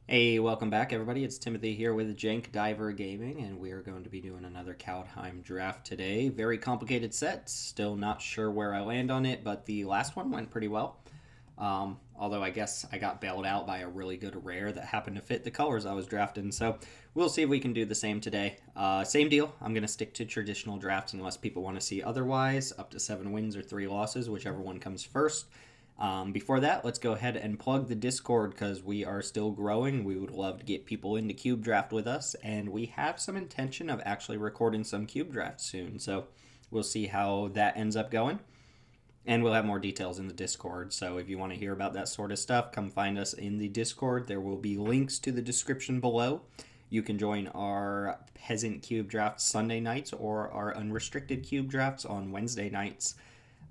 Hey, welcome back, everybody. It's Timothy here with Jank Diver Gaming, and we are going to be doing another Kaldheim draft today. Very complicated set. Still not sure where I land on it, but the last one went pretty well. Although I guess I got bailed out by a really good rare that happened to fit the colors I was drafting. So we'll see if we can do the same today. Same deal. I'm going to stick to traditional drafts unless people want to see otherwise. Up to 7 wins or 3 losses, whichever one comes first. Before that, let's go ahead and plug the Discord because we are still growing. We would love to get people into Cube Draft with us, and we have some intention of actually recording some Cube Draft soon. So we'll see how that ends up going. And we'll have more details in the Discord. So if you want to hear about that sort of stuff, come find us in the Discord. There will be links to the description below. You can join our Peasant Cube Drafts Sunday nights or our Unrestricted Cube Drafts on Wednesday nights.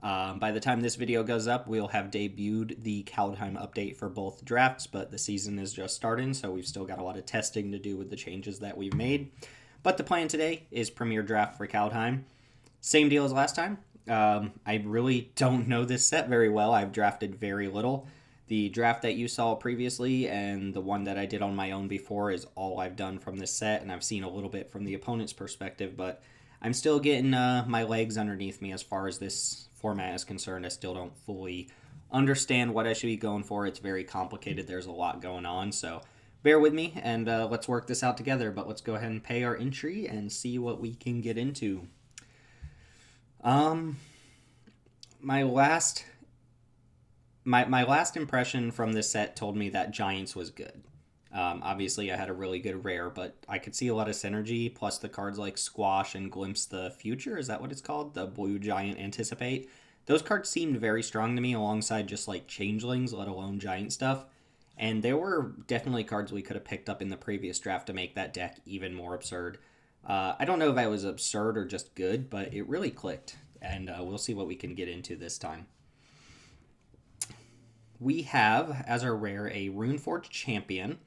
By the time this video goes up, we'll have debuted the Kaldheim update for both drafts, but the season is just starting, so we've still got a lot of testing to do with the changes that we've made. But the plan today is Premier Draft for Kaldheim. Same deal as last time. I really don't know this set very well. I've drafted very little. The draft that you saw previously and the one that I did on my own before is all I've done from this set, and I've seen a little bit from the opponent's perspective, but I'm still getting my legs underneath me as far as this format is concerned. I still don't fully understand what I should be going for. It's very complicated. There's a lot going on, so bear with me, and let's work this out together. But let's go ahead and pay our entry and see what we can get into. My last my last impression from this set told me that Giants was good. Obviously, I had a really good rare, but I could see a lot of synergy. Plus, the cards like Squash and Glimpse the Future, is that what it's called? The Blue Giant Anticipate. Those cards seemed very strong to me alongside just like Changelings, let alone Giant stuff. And there were definitely cards we could have picked up in the previous draft to make that deck even more absurd. I don't know if I was absurd or just good, but it really clicked. And we'll see what we can get into this time. We have, as our rare, a Runeforge Champion,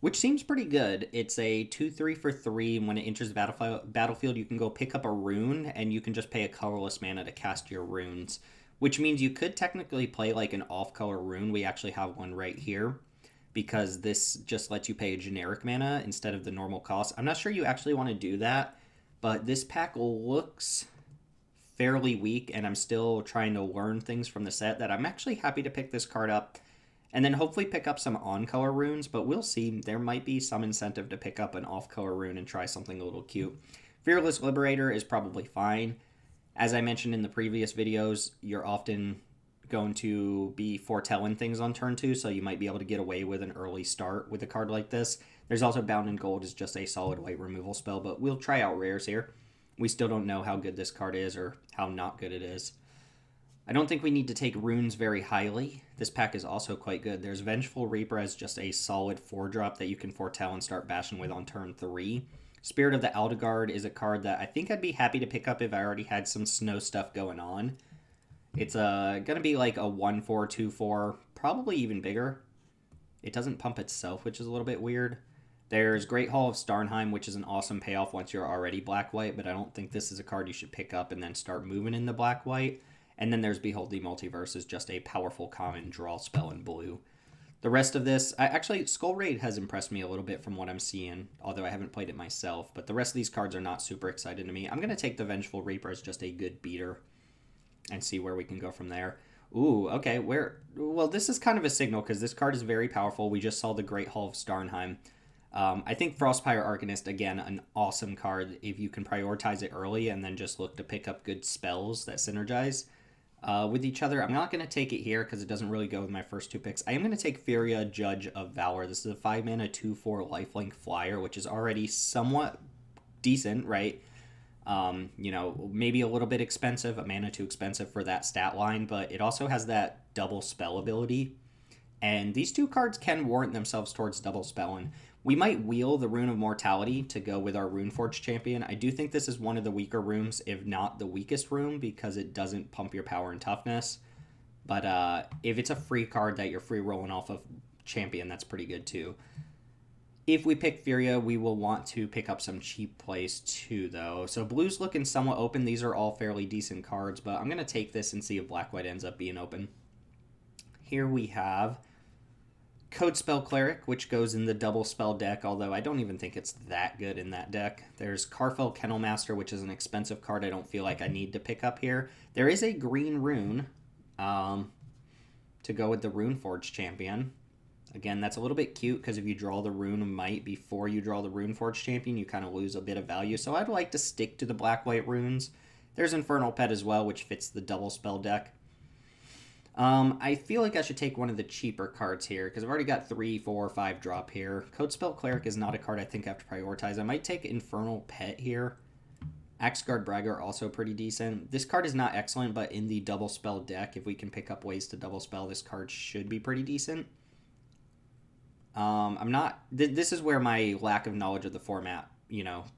which seems pretty good. It's a 2/3 for 3, and when it enters the battlefield, you can go pick up a rune, and you can just pay a colorless mana to cast your runes, which means you could technically play like an off-color rune. We actually have one right here, because this just lets you pay a generic mana instead of the normal cost. I'm not sure you actually want to do that, but this pack looks fairly weak, and I'm still trying to learn things from the set that I'm actually happy to pick this card up and then hopefully pick up some on-color runes, but we'll see. There might be some incentive to pick up an off-color rune and try something a little cute. Fearless Liberator is probably fine. As I mentioned in the previous videos, you're often going to be foretelling things on turn 2, so you might be able to get away with an early start with a card like this. There's also Bound in Gold is just a solid white removal spell, but we'll try out rares here. We still don't know how good this card is or how not good it is. I don't think we need to take runes very highly. This pack is also quite good. There's Vengeful Reaper as just a solid 4-drop that you can foretell and start bashing with on turn 3. Spirit of the Aldegard is a card that I think I'd be happy to pick up if I already had some snow stuff going on. It's going to be like a 1/4, 2/4, probably even bigger. It doesn't pump itself, which is a little bit weird. There's Great Hall of Starnheim, which is an awesome payoff once you're already black-white, but I don't think this is a card you should pick up and then start moving in the black-white. And then there's Behold the Multiverse, is just a powerful common draw spell in blue. The rest of this, actually, Skull Raid has impressed me a little bit from what I'm seeing, although I haven't played it myself, but the rest of these cards are not super exciting to me. I'm going to take the Vengeful Reaper as just a good beater and see where we can go from there. Ooh, okay, well, this is kind of a signal because this card is very powerful. We just saw the Great Hall of Starnheim. I think Frostpire Arcanist, again, an awesome card if you can prioritize it early and then just look to pick up good spells that synergize with each other. I'm not going to take it here because it doesn't really go with my first 2 picks. I am going to take Furia, Judge of Valor. This is a 5-mana, 2/4 lifelink flyer, which is already somewhat decent, right? Maybe a little bit expensive, a mana too expensive for that stat line, but it also has that double spell ability. And these 2 cards can warrant themselves towards double spelling. We might wheel the Rune of Mortality to go with our Runeforge Champion. I do think this is one of the weaker runes, if not the weakest rune, because it doesn't pump your power and toughness. But if it's a free card that you're free rolling off of Champion, that's pretty good too. If we pick Furia, we will want to pick up some cheap plays too, though. So blue's looking somewhat open. These are all fairly decent cards, but I'm going to take this and see if black-white ends up being open. Here we have Code Spell Cleric, which goes in the double spell deck, although I don't even think it's that good in that deck. There's Carfell Kennelmaster, which is an expensive card I don't feel like I need to pick up here. There is a green rune to go with the Runeforge champion. Again, that's a little bit cute because if you draw the Rune of Might before you draw the Runeforge champion, you kind of lose a bit of value. So I'd like to stick to the black-white runes. There's Infernal Pet as well, which fits the double spell deck. I feel like I should take one of the cheaper cards here because I've already got 3, 4, 5 drop here. Codespell Cleric is not a card I think I have to prioritize. I might take Infernal Pet here. Axeguard Bragger also pretty decent. This card is not excellent, but in the double spell deck, if we can pick up ways to double spell, this card should be pretty decent. I'm not... This is where my lack of knowledge of the format,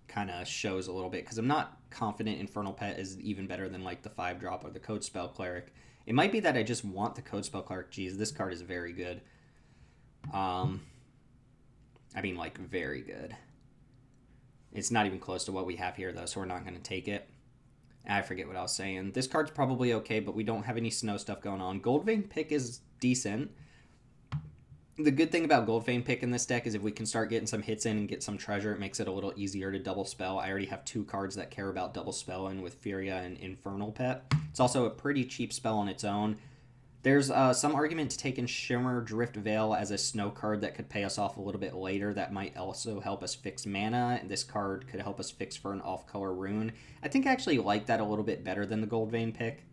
kind of shows a little bit because I'm not confident Infernal Pet is even better than like the 5-drop or the Codespell Cleric. It might be that I just want the Codespell Cleric. Geez, this card is very good. Very good. It's not even close to what we have here, though, so we're not going to take it. I forget what I was saying. This card's probably okay, but we don't have any snow stuff going on. Goldvein Pick is decent. The good thing about Goldvein Pick in this deck is if we can start getting some hits in and get some treasure, it makes it a little easier to double spell. I already have 2 cards that care about double spelling with Furia and Infernal Pet. It's also a pretty cheap spell on its own. There's some argument to taking Shimmer Drift Veil as a snow card that could pay us off a little bit later. That might also help us fix mana, and this card could help us fix for an off-color rune. I think I actually like that a little bit better than the Goldvein Pick.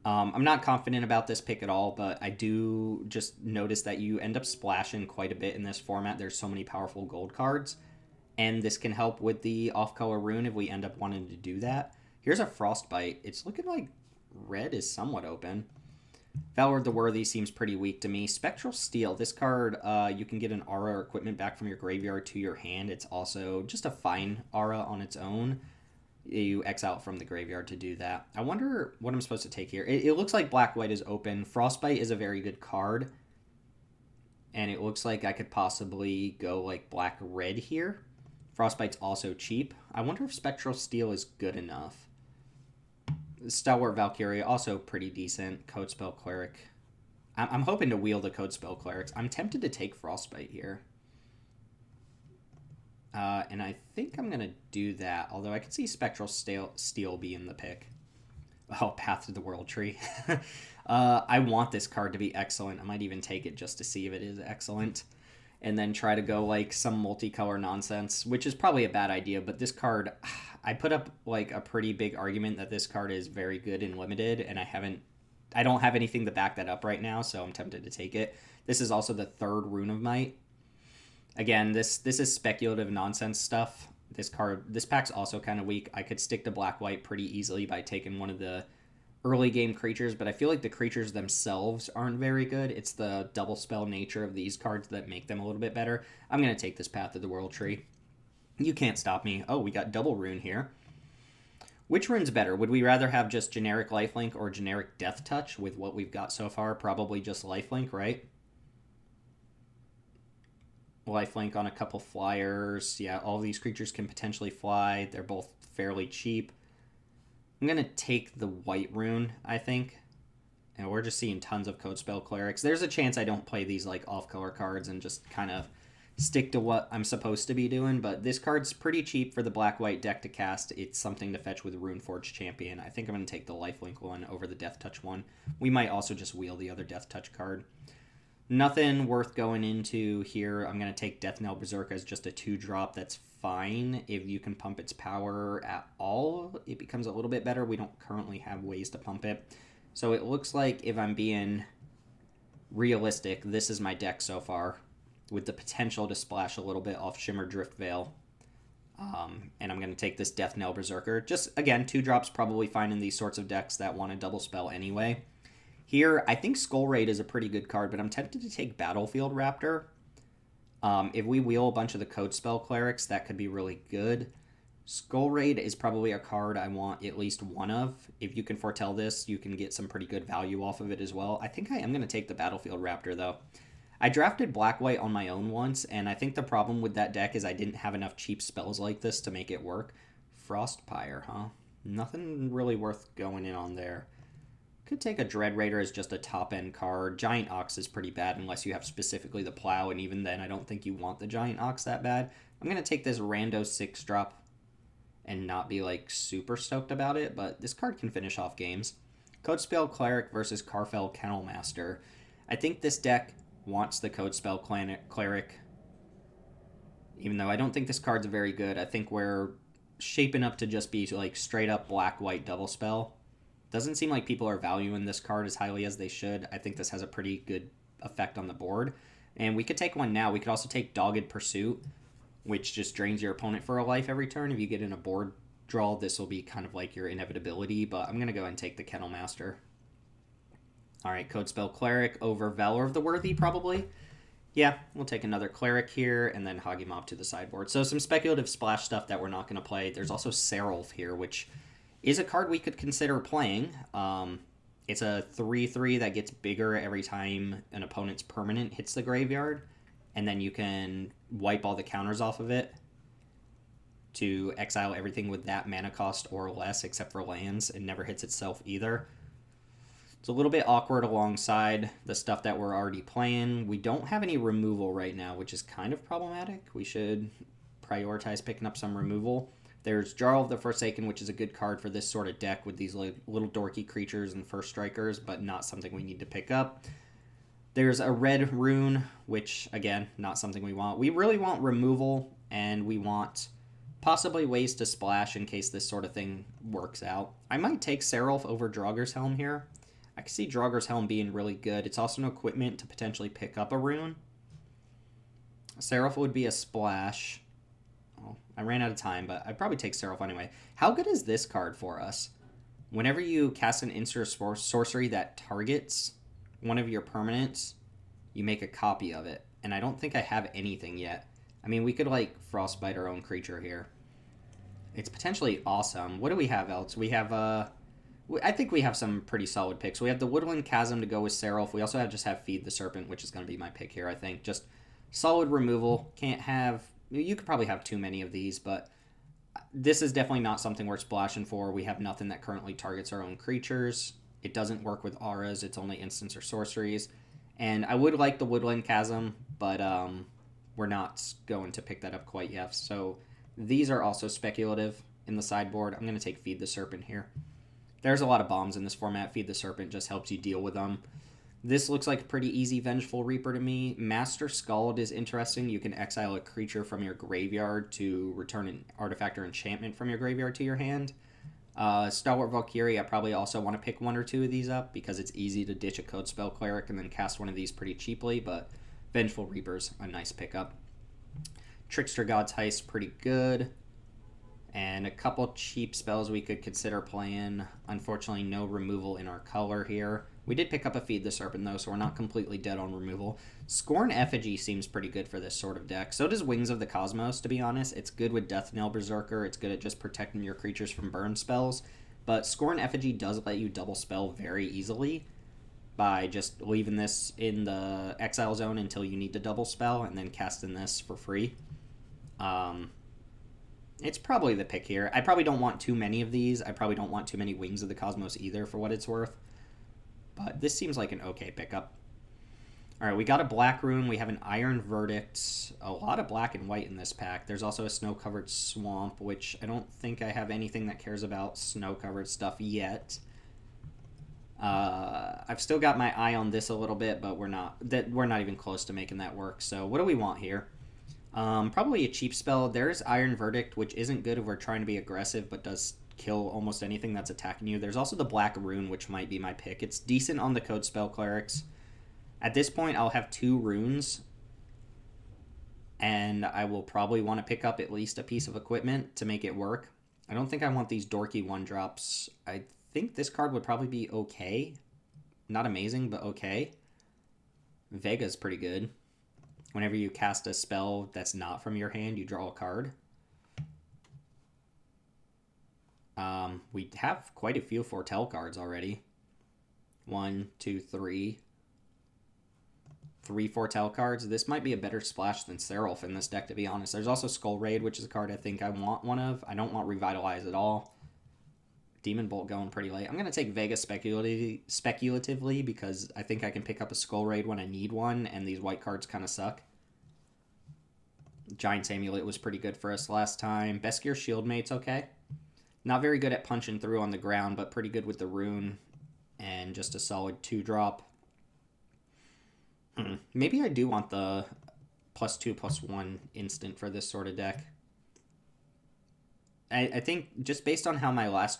I'm not confident about this pick at all, but I do just notice that you end up splashing quite a bit in this format. There's so many powerful gold cards, and this can help with the off-color rune if we end up wanting to do that. Here's a Frostbite. It's looking like red is somewhat open. Valor of the Worthy seems pretty weak to me. Spectral Steel. This card, you can get an aura or equipment back from your graveyard to your hand. It's also just a fine aura on its own. You X out from the graveyard to do that. I wonder what I'm supposed to take here. It looks like black-white is open. Frostbite is a very good card. And it looks like I could possibly go like black-red here. Frostbite's also cheap. I wonder if Spectral Steel is good enough. Stalwart Valkyria, also pretty decent. Codespell Cleric. I'm hoping to wheel the Codespell Clerics. I'm tempted to take Frostbite here. And I think I'm going to do that, although I could see Spectral Steel be in the pick. Oh, Path to the World Tree. I want this card to be excellent. I might even take it just to see if it is excellent. And then try to go like some multicolor nonsense, which is probably a bad idea. But this card, I put up like a pretty big argument that this card is very good and limited. And I don't have anything to back that up right now, so I'm tempted to take it. This is also the 3rd Rune of Might. Again, this is speculative nonsense stuff. This pack's also kind of weak. I could stick to black-white pretty easily by taking one of the early game creatures, but I feel like the creatures themselves aren't very good. It's the double spell nature of these cards that make them a little bit better. I'm going to take this Path of the World Tree. You can't stop me. Oh, we got double rune here. Which rune's better? Would we rather have just generic lifelink or generic death touch with what we've got so far? Probably just lifelink, right? Lifelink on a couple flyers. Yeah, all these creatures can potentially fly. They're both fairly cheap. I'm going to take the white rune, I think. And we're just seeing tons of Codespell Clerics. There's a chance I don't play these like off-color cards and just kind of stick to what I'm supposed to be doing. But this card's pretty cheap for the black-white deck to cast. It's something to fetch with Runeforge Champion. I think I'm going to take the lifelink one over the Death Touch one. We might also just wheel the other Death Touch card. Nothing worth going into here. I'm going to take Death Knell Berserk as just a 2-drop. That's fine. If you can pump its power at all, it becomes a little bit better. We don't currently have ways to pump it. So it looks like if I'm being realistic, this is my deck so far, with the potential to splash a little bit off Shimmer Drift Veil. And I'm going to take this Death Knell Berserker. Just, again, 2-drops probably fine in these sorts of decks that want to double spell anyway. Here, I think Skull Raid is a pretty good card, but I'm tempted to take Battlefield Raptor. If we wheel a bunch of the Codespell Clerics, that could be really good. Skull Raid is probably a card I want at least one of. If you can foretell this, you can get some pretty good value off of it as well. I think I am going to take the Battlefield Raptor, though. I drafted Black-White on my own once, and I think the problem with that deck is I didn't have enough cheap spells like this to make it work. Frostpire, huh? Nothing really worth going in on there. Could take a Dread Raider as just a top-end card. Giant Ox is pretty bad unless you have specifically the Plow, and even then I don't think you want the Giant Ox that bad. I'm going to take this rando 6-drop and not be like super stoked about it, but this card can finish off games. Codespell Cleric versus Karfell Kennelmaster. I think this deck wants the Codespell Cleric, even though I don't think this card's very good. I think we're shaping up to just be like straight up black-white double spell. Doesn't seem like people are valuing this card as highly as they should. I think this has a pretty good effect on the board. And we could take one now. We could also take Dogged Pursuit, which just drains your opponent for a life every turn. If you get in a board draw, this will be kind of like your inevitability, but I'm going to go ahead and take the Kennel Master. All right, Codespell Cleric over Valor of the Worthy, probably. Yeah, we'll take another Cleric here and then Hoggy Mob to the sideboard. So some speculative splash stuff that we're not going to play. There's also Seraph here, which is a card we could consider playing. It's a 3/3 that gets bigger every time an opponent's permanent hits the graveyard, and then you can wipe all the counters off of it to exile everything with that mana cost or less, except for lands. It never hits itself either. It's a little bit awkward alongside the stuff that we're already playing. We don't have any removal right now, which is kind of problematic. We should prioritize picking up some removal. There's Jarl of the Forsaken, which is a good card for this sort of deck with these little dorky creatures and first strikers, but not something we need to pick up. There's a red Rune, which, again, not something we want. We really want removal, and we want possibly ways to splash in case this sort of thing works out. I might take Seraph over Draugr's Helm here. I can see Draugr's Helm being really good. It's also an equipment to potentially pick up a Rune. Seraph would be a splash. Oh, I ran out of time, but I'd probably take Seraph anyway. How good is this card for us? Whenever you cast an instant sorcery that targets one of your permanents, you make a copy of it. And I don't think I have anything yet. I mean, we could, like, Frostbite our own creature here. It's potentially awesome. What do we have else? We have, I think we have some pretty solid picks. We have the Woodland Chasm to go with Seraph. We also have Feed the Serpent, which is going to be my pick here, I think. Just solid removal. Can't have... You could probably have too many of these, but this is definitely not something we're splashing for. We have nothing that currently targets our own creatures. It doesn't work with auras. It's only instants or sorceries. And I would like the Woodland Chasm, but we're not going to pick that up quite yet. So these are also speculative in the sideboard. I'm going to take Feed the Serpent here. There's a lot of bombs in this format. Feed the Serpent just helps you deal with them. This looks like a pretty easy Vengeful Reaper to me. Master Skald is interesting. You can exile a creature from your graveyard to return an artifact or enchantment from your graveyard to your hand. Stalwart Valkyrie, I probably also want to pick one or two of these up because it's easy to ditch a Codespell Cleric and then cast one of these pretty cheaply, but Vengeful Reaper's a nice pickup. Trickster God's Heist, pretty good. And a couple cheap spells we could consider playing. Unfortunately, no removal in our color here. We did pick up a Feed the Serpent, though, so we're not completely dead on removal. Scorn Effigy seems pretty good for this sort of deck. So does Wings of the Cosmos, to be honest. It's good with Death Knell Berserker. It's good at just protecting your creatures from burn spells. But Scorn Effigy does let you double spell very easily by just leaving this in the exile zone until you need to double spell and then casting this for free. It's probably the pick here. I probably don't want too many of these. I probably don't want too many Wings of the Cosmos either, for what it's worth. But this seems like an okay pickup. All right, we got a Black Rune. We have an Iron Verdict. A lot of black and white in this pack. There's also a Snow-Covered Swamp, which I don't think I have anything that cares about snow-covered stuff yet. I've still got my eye on this a little bit, but we're not even close to making that work. So what do we want here? Probably a cheap spell. There's Iron Verdict, which isn't good if we're trying to be aggressive, but does kill almost anything that's attacking you. There's also the Black Rune, which might be my pick. It's decent on the Codespell Clerics. At this point, I'll have 2 runes, and I will probably want to pick up at least a piece of equipment to make it work. I don't think I want these dorky 1-drops. I think this card would probably be okay. Not amazing, but okay. Vega's pretty good. Whenever you cast a spell that's not from your hand, you draw a card. We have quite a few Foretell cards already. 1, 2, 3. 3 Foretell cards. This might be a better splash than Seraph in this deck, to be honest. There's also Skull Raid, which is a card I think I want one of. I don't want Revitalize at all. Demon Bolt going pretty late. I'm going to take Vega speculatively because I think I can pick up a Skull Raid when I need one, and these white cards kind of suck. Giant's Amulet was pretty good for us last time. Beskir Shieldmate's okay. Not very good at punching through on the ground, but pretty good with the rune and just a solid 2-drop. Maybe I do want the +2/+1 instant for this sort of deck. I think just based on how my last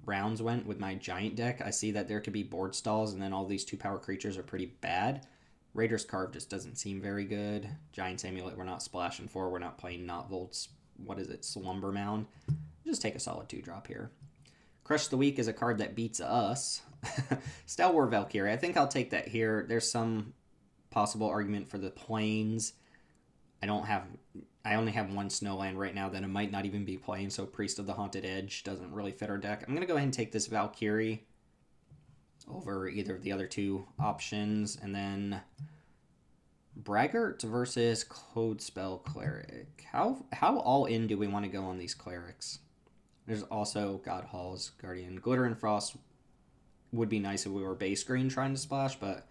rounds went with my giant deck, I see that there could be board stalls and then all these 2-power creatures are pretty bad. Raider's Carve just doesn't seem very good. Giant's Amulet we're not splashing for. We're not playing Notvolt's, what is it, Slumber Mound. Just take a solid 2-drop here. Crush the Weak is a card that beats us. Stalwart Valkyrie, I think I'll take that here. There's some possible argument for the plains. I only have one Snowland right now that I might not even be playing, so Priest of the Haunted Edge doesn't really fit our deck. I'm going to go ahead and take this Valkyrie over either of the other two options, and then Braggart versus Codespell Cleric. How all in do we want to go on these clerics? There's also God Hall's Guardian. Glitter and Frost would be nice if we were base green trying to splash, but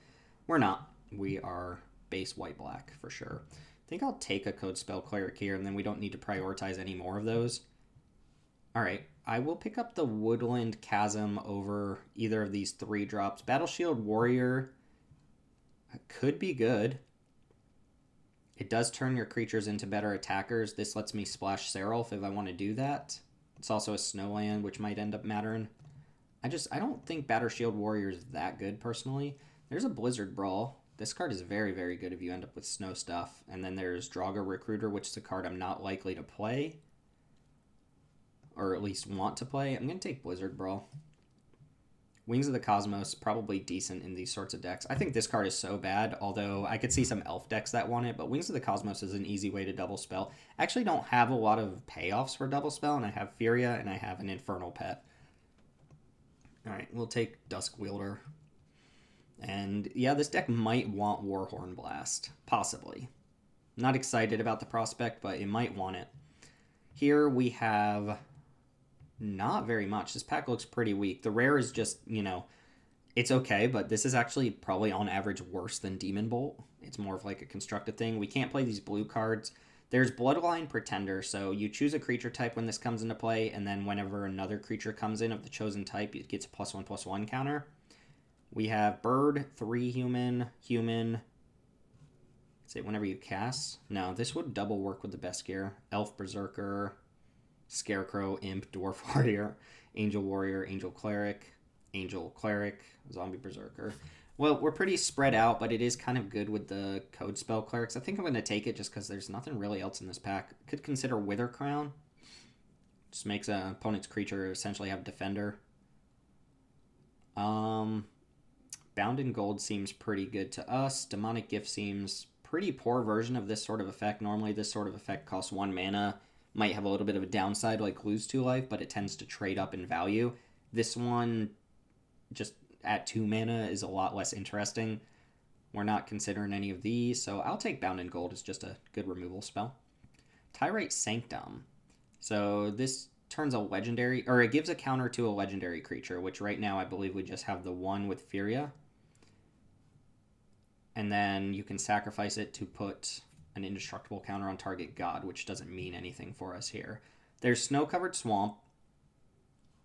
we're not. We are base white-black for sure. I think I'll take a Codespell Cleric here, and then we don't need to prioritize any more of those. All right, I will pick up the Woodland Chasm over either of these 3 drops. Battle Shield Warrior could be good. It does turn your creatures into better attackers. This lets me splash Seraph if I want to do that. It's also a Snowland, which might end up mattering. I don't think Battle Shield Warrior is that good, personally. There's a Blizzard Brawl. This card is very, very good if you end up with snow stuff. And then there's Draugr Recruiter, which is a card I'm not likely to play. Or at least want to play. I'm going to take Blizzard Brawl. Wings of the Cosmos, probably decent in these sorts of decks. I think this card is so bad, although I could see some elf decks that want it, but Wings of the Cosmos is an easy way to double spell. I actually don't have a lot of payoffs for double spell, and I have Furia, and I have an Infernal Pet. Alright, we'll take Dusk Wielder. And yeah, this deck might want Warhorn Blast. Possibly. Not excited about the prospect, but it might want it. Here we have not very much. This pack looks pretty weak. The rare is just, it's okay, but this is actually probably on average worse than Demon Bolt. It's more of like a constructed thing. We can't play these blue cards. There's Bloodline Pretender, so you choose a creature type when this comes into play, and then whenever another creature comes in of the chosen type, it gets a +1/+1 counter. We have Bird, 3 human. Say whenever you cast. No, this would double work with the Beskir. Elf Berserker, Scarecrow, Imp, Dwarf Warrior, Angel Warrior, Angel Cleric, Zombie Berserker. Well, we're pretty spread out, but it is kind of good with the Codespell Clerics. I think I'm going to take it just because there's nothing really else in this pack. Could consider Wither Crown. Just makes an opponent's creature essentially have Defender. Bound in Gold seems pretty good to us. Demonic Gift seems pretty poor version of this sort of effect. Normally this sort of effect costs 1 mana. Might have a little bit of a downside like lose 2 life, but it tends to trade up in value. This one, just at 2 mana, is a lot less interesting. We're not considering any of these, so I'll take Bound in Gold as just a good removal spell. Tyrite Sanctum. So this turns a legendary, or it gives a counter to a legendary creature, which right now I believe we just have the one with Furia. And then you can sacrifice it to put an indestructible counter on target god, which doesn't mean anything for us here. There's Snow-Covered Swamp.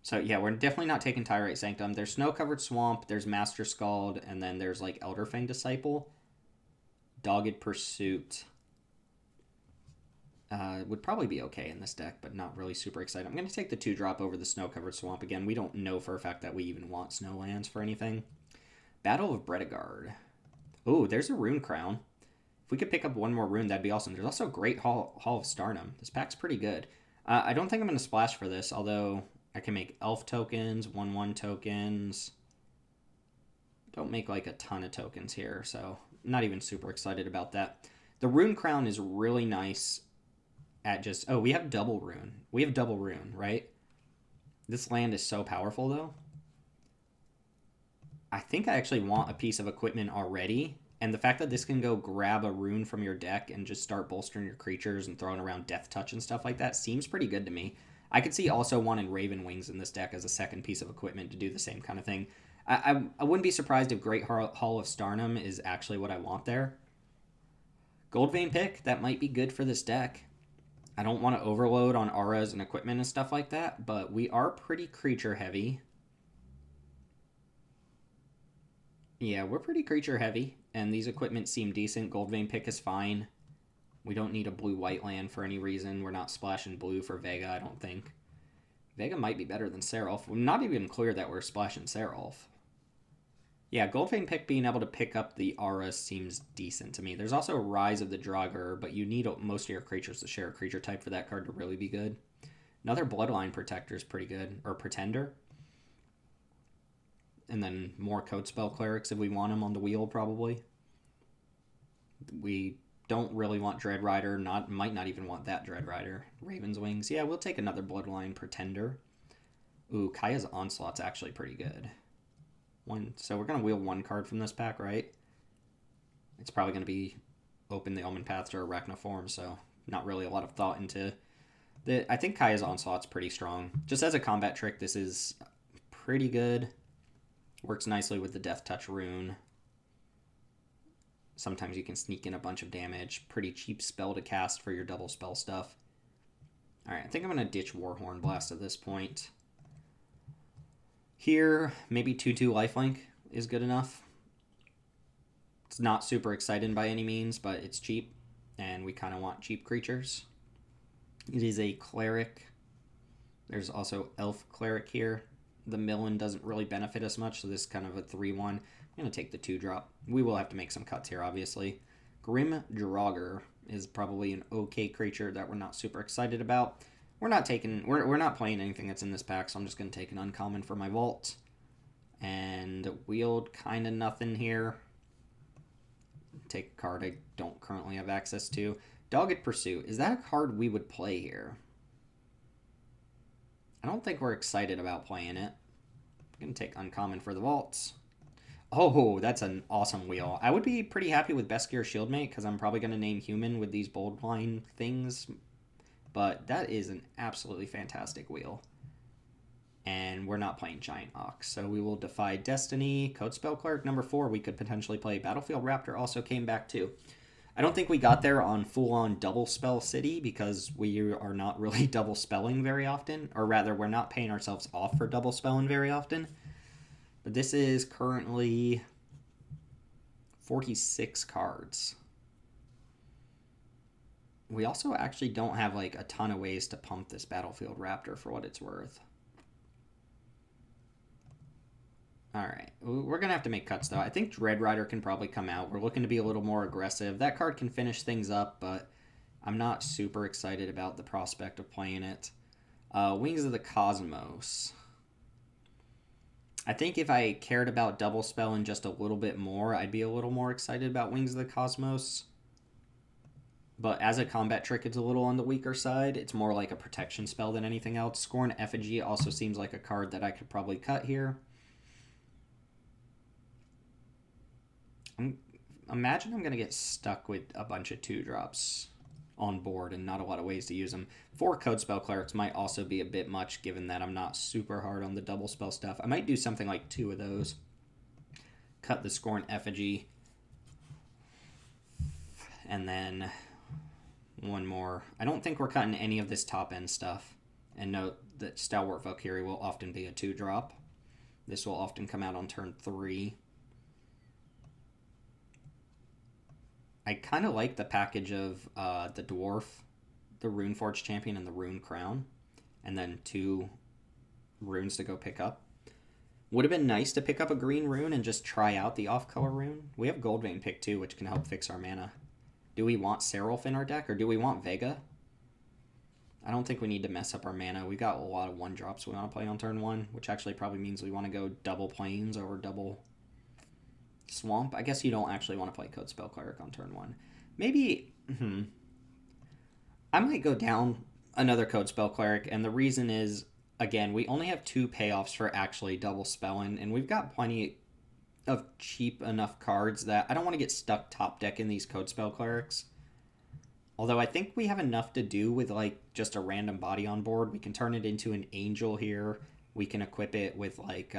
So yeah, we're definitely not taking Tyrite Sanctum. There's Snow-Covered Swamp, there's Master Scald, and then there's like Elderfang Disciple. Dogged Pursuit. Would probably be okay in this deck, but not really super excited. I'm going to take the 2-drop over the Snow-Covered Swamp. Again, we don't know for a fact that we even want Snowlands for anything. Battle of Bredegard. Oh, there's a Rune Crown. If we could pick up one more rune, that'd be awesome. There's also Great Hall of Starnum. This pack's pretty good. I don't think I'm going to splash for this, although I can make elf tokens, 1/1 tokens. Don't make like a ton of tokens here, so not even super excited about that. The Rune Crown is really nice at just... Oh, we have double rune. We have double rune, right? This land is so powerful, though. I think I actually want a piece of equipment already, and the fact that this can go grab a rune from your deck and just start bolstering your creatures and throwing around Death Touch and stuff like that seems pretty good to me. I could see also wanting Raven Wings in this deck as a second piece of equipment to do the same kind of thing. I wouldn't be surprised if Great Hall of Starnum is actually what I want there. Gold Vein Pick, that might be good for this deck. I don't want to overload on auras and equipment and stuff like that, but we are pretty creature heavy. Yeah, we're pretty creature heavy, and these equipment seem decent. Gold Vein Pick is fine. We don't need a blue-white land for any reason. We're not splashing blue for Vega, I don't think. Vega might be better than Seraph. We're not even clear that we're splashing Seraph. Yeah, Gold Vein Pick being able to pick up the aura seems decent to me. There's also a Rise of the Draugr, but you need most of your creatures to share a creature type for that card to really be good. Another Bloodline Protector is pretty good, or Pretender. And then more Codespell Clerics if we want them on the wheel, probably. We don't really want Dread Rider, might not even want that Dread Rider. Raven's Wings, yeah, we'll take another Bloodline Pretender. Ooh, Kaya's Onslaught's actually pretty good. So we're going to wheel one card from this pack, right? It's probably going to be Open the Omen Path to Arachnoform, so not really a lot of thought into the. I think Kaya's Onslaught's pretty strong. Just as a combat trick, this is pretty good. Works nicely with the Death Touch rune. Sometimes you can sneak in a bunch of damage. Pretty cheap spell to cast for your double spell stuff. Alright, I think I'm going to ditch Warhorn Blast at this point. Here, maybe 2/2 lifelink is good enough. It's not super exciting by any means, but it's cheap, and we kind of want cheap creatures. It is a cleric. There's also elf cleric here. The Millen doesn't really benefit us much, so this is kind of a 3/1. I'm going to take the 2-drop. We will have to make some cuts here, obviously. Grim Draugr is probably an okay creature that we're not super excited about. We're not playing anything that's in this pack, so I'm just going to take an uncommon for my vault. And wield kind of nothing here. Take a card I don't currently have access to. Dogged Pursuit. Is that a card we would play here? I don't think we're excited about playing it. I'm going to take uncommon for the vaults. Oh, that's an awesome wheel. I would be pretty happy with Beskir Shieldmate because I'm probably going to name human with these bold line things. But that is an absolutely fantastic wheel. And we're not playing Giant Ox, so we will defy Destiny. Codespell Cleric number 4, we could potentially play. Battlefield Raptor also came back too. I don't think we got there on full-on double spell city because we are not really double spelling very often. Or rather, we're not paying ourselves off for double spelling very often. But this is currently 46 cards. We also actually don't have like a ton of ways to pump this Battlefield Raptor for what it's worth. Alright, we're going to have to make cuts though. I think Dread Rider can probably come out. We're looking to be a little more aggressive. That card can finish things up, but I'm not super excited about the prospect of playing it. Wings of the Cosmos. I think if I cared about double spelling just a little bit more, I'd be a little more excited about Wings of the Cosmos. But as a combat trick, it's a little on the weaker side. It's more like a protection spell than anything else. Scorn Effigy also seems like a card that I could probably cut here. Imagine I'm going to get stuck with a bunch of 2-drops on board and not a lot of ways to use them. 4 Codespell Clerics might also be a bit much given that I'm not super hard on the double spell stuff. I might do something like 2 of those. Cut the Scorn Effigy. And then one more. I don't think we're cutting any of this top end stuff. And note that Stalwart Valkyrie will often be a 2-drop. This will often come out on turn 3. I kind of like the package of the Dwarf, the Runeforged Champion, and the Rune Crown. And then 2 runes to go pick up. Would have been nice to pick up a green rune and just try out the off-color rune. We have Gold Vein Pick too, which can help fix our mana. Do we want Seraph in our deck, or do we want Vega? I don't think we need to mess up our mana. We got a lot of 1-drops we want to play on turn 1, which actually probably means we want to go double Plains over double Swamp. I guess you don't actually want to play Codespell Cleric on turn 1. Maybe, I might go down another Codespell Cleric, and the reason is, again, we only have 2 payoffs for actually double spelling, and we've got plenty of cheap enough cards that I don't want to get stuck top deck in these Codespell Clerics. Although I think we have enough to do with like just a random body on board. We can turn it into an angel here. We can equip it with like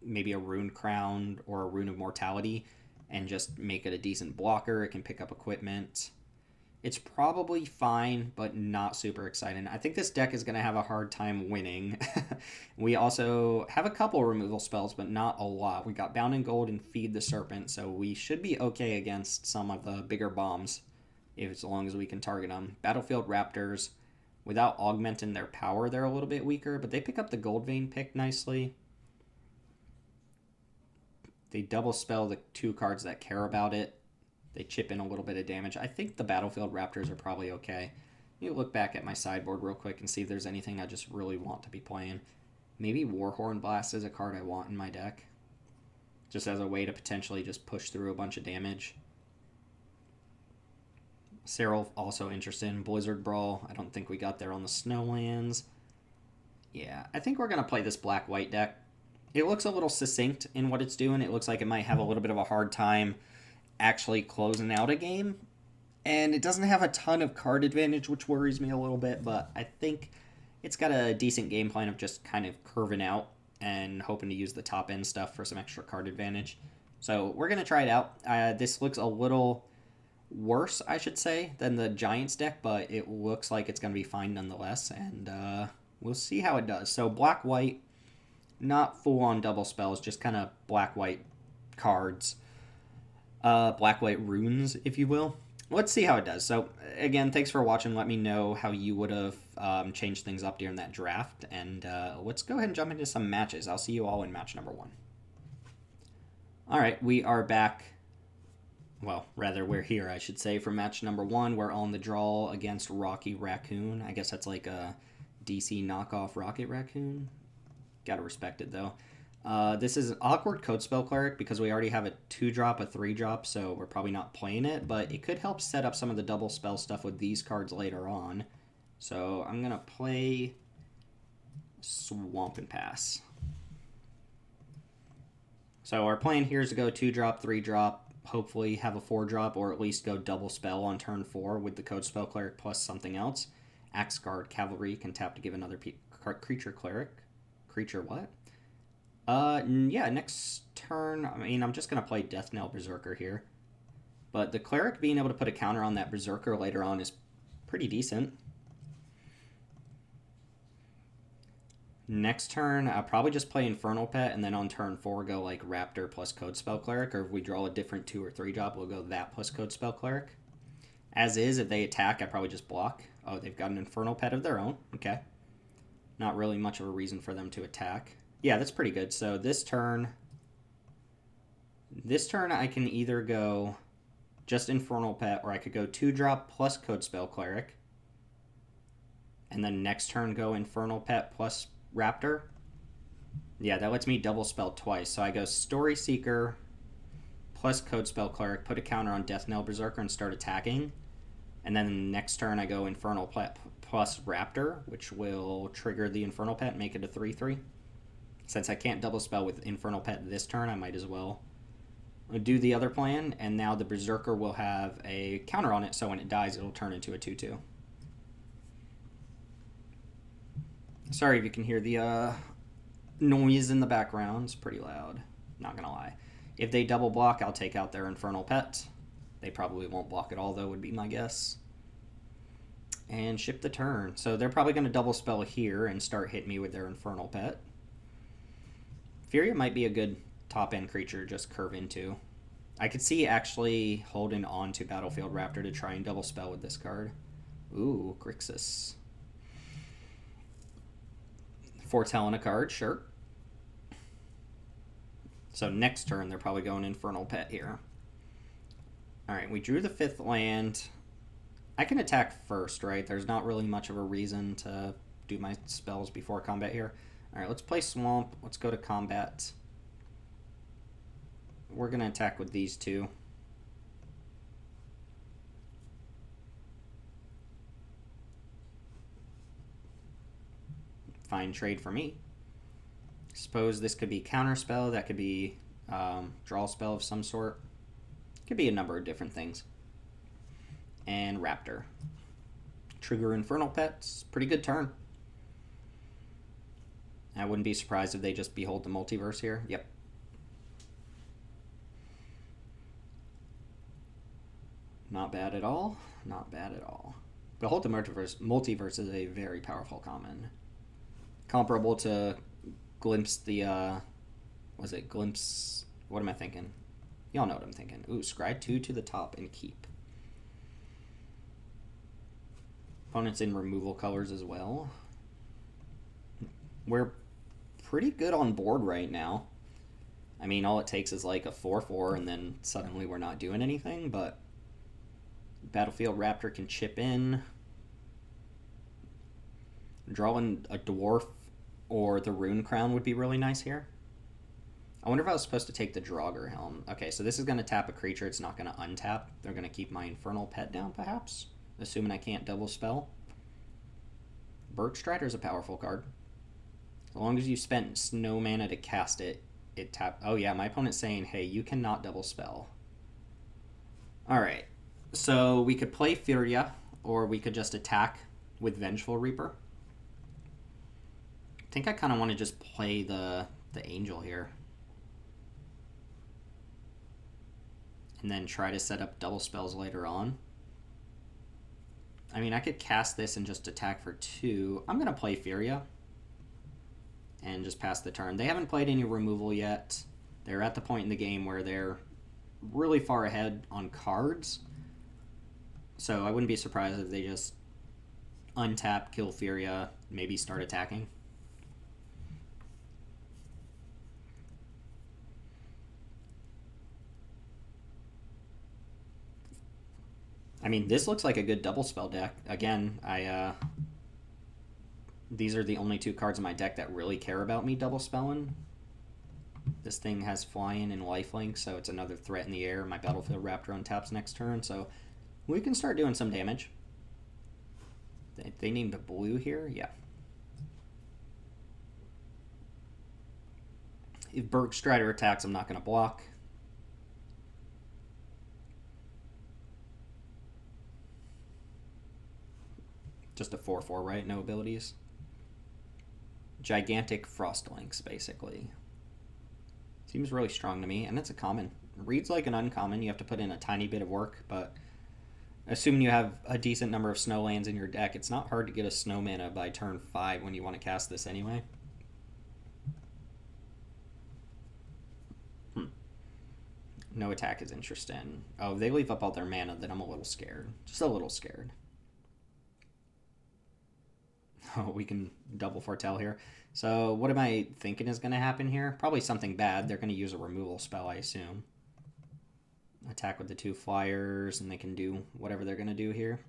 maybe a rune crown or a rune of mortality and just make it a decent blocker. It can pick up equipment. It's probably fine, but not super exciting. I think this deck is going to have a hard time winning. We also have a couple removal spells, but not a lot. We got Bound in Gold and Feed the Serpent, so we should be okay against some of the bigger bombs, if as long as we can target them. Battlefield Raptors, without augmenting their power, they're a little bit weaker, but they pick up the Gold Vein pick nicely. They double spell the 2 cards that care about it. They chip in a little bit of damage. I think the Battlefield Raptors are probably okay. Let me look back at my sideboard real quick and see if there's anything I just really want to be playing. Maybe Warhorn Blast is a card I want in my deck, just as a way to potentially just push through a bunch of damage. Cyril also interested in Blizzard Brawl. I don't think we got there on the Snowlands. Yeah, I think we're going to play this black-white deck. It looks a little succinct in what it's doing. It looks like it might have a little bit of a hard time actually closing out a game, and it doesn't have a ton of card advantage, which worries me a little bit, but I think it's got a decent game plan of just kind of curving out and hoping to use the top end stuff for some extra card advantage. So we're going to try it out. This looks a little worse, I should say, than the Giants deck, but it looks like it's going to be fine nonetheless, and we'll see how it does. So black-white, not full-on double spells, just kind of black-white cards. Black-white runes, if you will. Let's see how it does. So, again, thanks for watching. Let me know how you would have changed things up during that draft. And let's go ahead and jump into some matches. I'll see you all in match number 1. All right, we are back. Well, rather, we're here, I should say, for match number 1. We're on the draw against Rocky Raccoon. I guess that's like a DC knockoff Rocket Raccoon. Gotta respect it, though. This is an awkward Code Spell Cleric because we already have a 2-drop, a 3-drop, so we're probably not playing it, but it could help set up some of the double spell stuff with these cards later on. So I'm going to play Swamp and Pass. So our plan here is to go 2-drop, 3-drop, hopefully have a 4-drop, or at least go double spell on turn 4 with the Code Spell Cleric plus something else. Axe Guard Cavalry can tap to give another creature cleric. Creature what? Yeah, next turn, I mean, I'm just going to play Death Knell Berserker here. But the Cleric being able to put a counter on that Berserker later on is pretty decent. Next turn, I'll probably just play Infernal Pet, and then on turn 4 go like Raptor plus Code Spell Cleric, or if we draw a different 2 or 3 drop, we'll go that plus Code Spell Cleric. As is, if they attack, I probably just block. Oh, they've got an Infernal Pet of their own. Okay. Not really much of a reason for them to attack. Yeah, that's pretty good. So this turn I can either go just Infernal Pet, or I could go 2-drop plus Code Spell Cleric. And then next turn go Infernal Pet plus Raptor. Yeah, that lets me double spell twice. So I go Story Seeker plus Code Spell Cleric, put a counter on Death Knell Berserker and start attacking. And then next turn I go Infernal Pet plus Raptor, which will trigger the Infernal Pet and make it a 3/3. Since I can't double spell with Infernal Pet this turn, I might as well do the other plan, and now the Berserker will have a counter on it, so when it dies, it'll turn into a 2/2. Sorry if you can hear the noise in the background. It's pretty loud, not gonna lie. If they double block, I'll take out their Infernal Pet. They probably won't block at all, though, would be my guess. And ship the turn. So they're probably going to double spell here and start hitting me with their Infernal Pet. Furia might be a good top-end creature just curve into. I could see actually holding on to Battlefield Raptor to try and double spell with this card. Ooh, Grixis. Foretelling a card, sure. So next turn, they're probably going Infernal Pet here. Alright, we drew the 5th land. I can attack first, right? There's not really much of a reason to do my spells before combat here. Alright, let's play Swamp. Let's go to combat. We're going to attack with these two. Fine trade for me. Suppose this could be counterspell. That could be draw spell of some sort. Could be a number of different things. and Raptor. Trigger Infernal Pets. Pretty good turn. I wouldn't be surprised if they just behold the multiverse here. Yep. Not bad at all. Not bad at all. Behold the multiverse is a very powerful common. Comparable to Glimpse the, was it Glimpse? What am I thinking? Y'all know what I'm thinking. Ooh, scry 2 to the top and keep. Opponents in removal colors as well. We're pretty good on board right now. I mean, all it takes is like a 4/4 and then suddenly we're not doing anything, but Battlefield Raptor can chip in. Drawing a Dwarf or the Rune Crown would be really nice here. I wonder if I was supposed to take the Draugr Helm. Okay, so this is going to tap a creature. It's not going to untap. They're going to keep my Infernal Pet down, perhaps? Assuming I can't double spell. Bergstrider is a powerful card. As long as you spent snow mana to cast it, it tap. Oh yeah, my opponent's saying, hey, you cannot double spell. Alright, so we could play Furia, or we could just attack with Vengeful Reaper. I think I kind of want to just play the Angel here. And then try to set up double spells later on. I mean, I could cast this and just attack for 2. I'm going to play Furia and just pass the turn. They haven't played any removal yet. They're at the point in the game where they're really far ahead on cards. So I wouldn't be surprised if they just untap, kill Furia, maybe start attacking. I mean, this looks like a good double spell deck. Again, these are the only 2 cards in my deck that really care about me double spelling. This thing has flying and lifelink, so it's another threat in the air. My Battlefield Raptor untaps next turn, so we can start doing some damage. They named a blue here? Yeah. If Bergstrider attacks, I'm not going to block. Just a 4/4, right? No abilities. Gigantic Frostlinks, basically. Seems really strong to me, and it's a common. Reads like an uncommon. You have to put in a tiny bit of work, but assuming you have a decent number of snow lands in your deck, it's not hard to get a snow mana by turn 5 when you want to cast this anyway. No attack is interesting. Oh, if they leave up all their mana, then I'm a little scared. Just a little scared. Oh, we can double foretell here. So what am I thinking is going to happen here? Probably something bad. They're going to use a removal spell, I assume. Attack with the 2 flyers, and they can do whatever they're going to do here.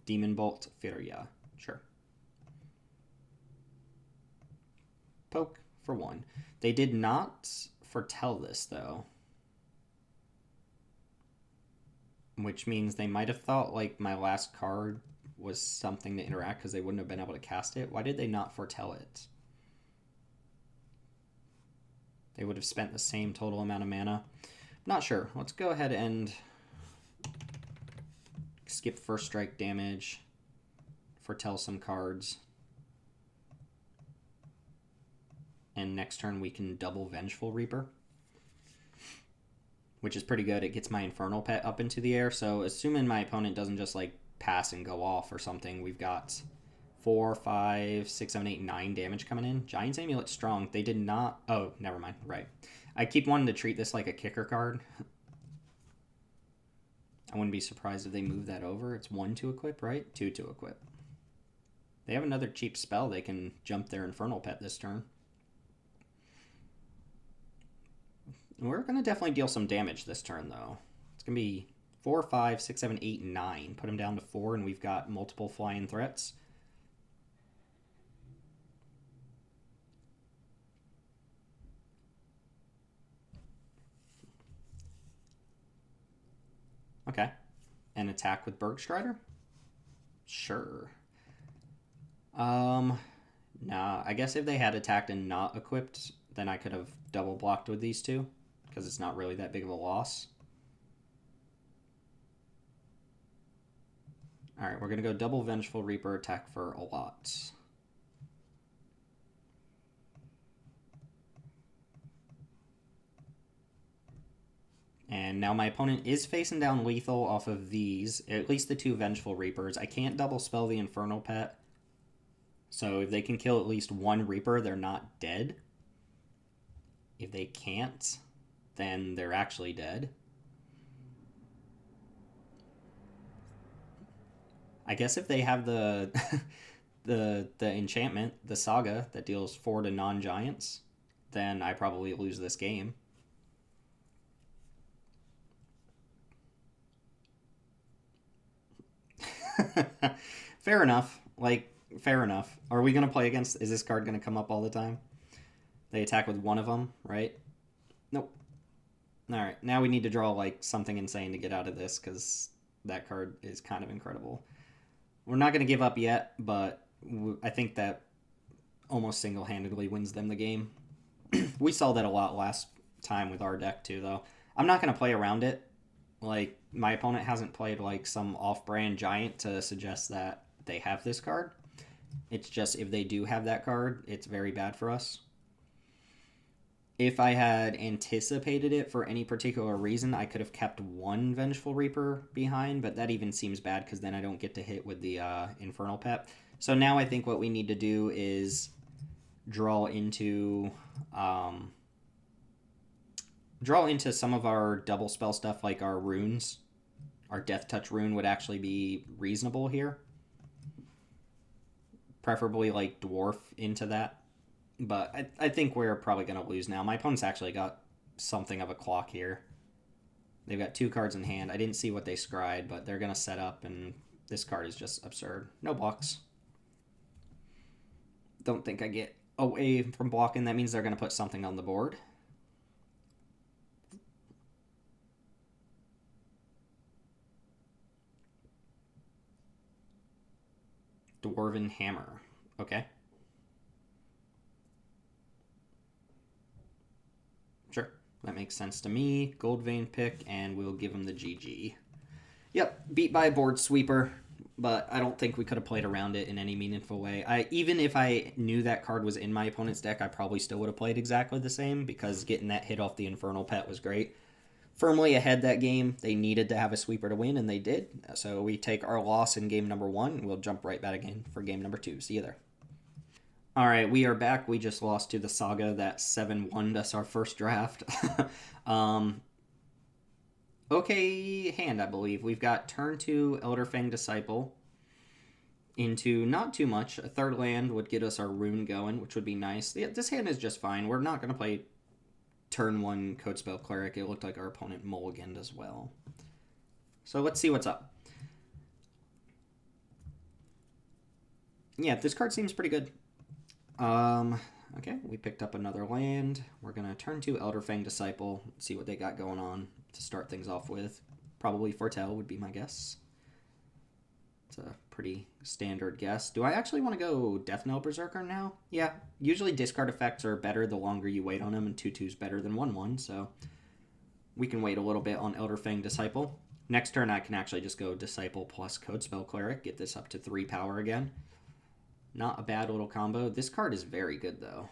Demon Bolt, Furia. Sure. Poke for 1. They did not foretell this, though. Which means they might have thought, like, my last card was something to interact because they wouldn't have been able to cast it. Why did they not foretell it? They would have spent the same total amount of mana. Not sure. Let's go ahead and skip first strike damage. Foretell some cards. And next turn we can double Vengeful Reaper, which is pretty good. It gets my Infernal Pet up into the air. So assuming my opponent doesn't just like pass and go off or something, we've got 4, 5, 6, 7, 8, 9 damage coming in. Giant's Amulet strong. They did not... Oh, never mind. Right. I keep wanting to treat this like a kicker card. I wouldn't be surprised if they move that over. It's 1 to equip, right? 2 to equip. They have another cheap spell. They can jump their Infernal Pet this turn. We're going to definitely deal some damage this turn, though. It's going to be 4, 5, 6, 7, 8, 9. Put them down to 4, and we've got multiple flying threats. Okay. An attack with Bergstrider? Sure. Nah, I guess if they had attacked and not equipped, then I could have double blocked with these 2, because it's not really that big of a loss. Alright, we're going to go double Vengeful Reaper, attack for a lot. And now my opponent is facing down lethal off of these, at least the 2 Vengeful Reapers. I can't double spell the Infernal Pet. So if they can kill at least 1 Reaper, they're not dead. If they can't, then they're actually dead. I guess if they have the the enchantment, the Saga, that deals 4 to non-giants, then I probably lose this game. Fair enough. Like, fair enough. Are we going to play against... Is this card going to come up all the time? They attack with one of them, right? Nope. Alright, now we need to draw, like, something insane to get out of this, because that card is kind of incredible. We're not going to give up yet, but I think that almost single-handedly wins them the game. We saw that a lot last time with our deck, too, though. I'm not going to play around it. Like, my opponent hasn't played, like, some off-brand giant to suggest that they have this card. It's just, if they do have that card, it's very bad for us. If I had anticipated it for any particular reason, I could have kept 1 Vengeful Reaper behind, but that even seems bad because then I don't get to hit with the Infernal Pet. So now I think what we need to do is draw into some of our double spell stuff, like our runes. Our Death Touch rune would actually be reasonable here. Preferably like Dwarf into that. But I think we're probably going to lose now. My opponent's actually got something of a clock here. They've got 2 cards in hand. I didn't see what they scried, but they're going to set up, and this card is just absurd. No blocks. Don't think I get away from blocking. That means they're going to put something on the board. Dwarven Hammer. Okay. Sure. That makes sense to me. Gold Vein pick, and we'll give him the GG. Yep, beat by a board sweeper, but I don't think we could have played around it in any meaningful way. Even if I knew that card was in my opponent's deck, I probably still would have played exactly the same, because getting that hit off the Infernal Pet was great. Firmly ahead that game. They needed to have a sweeper to win, and they did. So we take our loss in game number 1, and we'll jump right back again for game number 2. See you there. All right, we are back. We just lost to the Saga. That 7-1'd us our first draft. Okay hand, I believe. We've got turn 2 Elderfang Disciple into not too much. A 3rd land would get us our rune going, which would be nice. Yeah, this hand is just fine. We're not going to play turn 1 Codespell Cleric. It looked like our opponent mulliganed as well. So let's see what's up. Yeah, this card seems pretty good. Okay, we picked up another land. We're going to turn 2 Elderfang Disciple, see what they got going on to start things off with. Probably Foretell would be my guess. It's a pretty standard guess. Do I actually want to go Death Knell Berserker now? Yeah, usually discard effects are better the longer you wait on them, and 2/2's better than 1/1, so we can wait a little bit on Elderfang Disciple. Next turn I can actually just go Disciple plus Codespell Cleric, get this up to 3 power again. Not a bad little combo. This card is very good, though.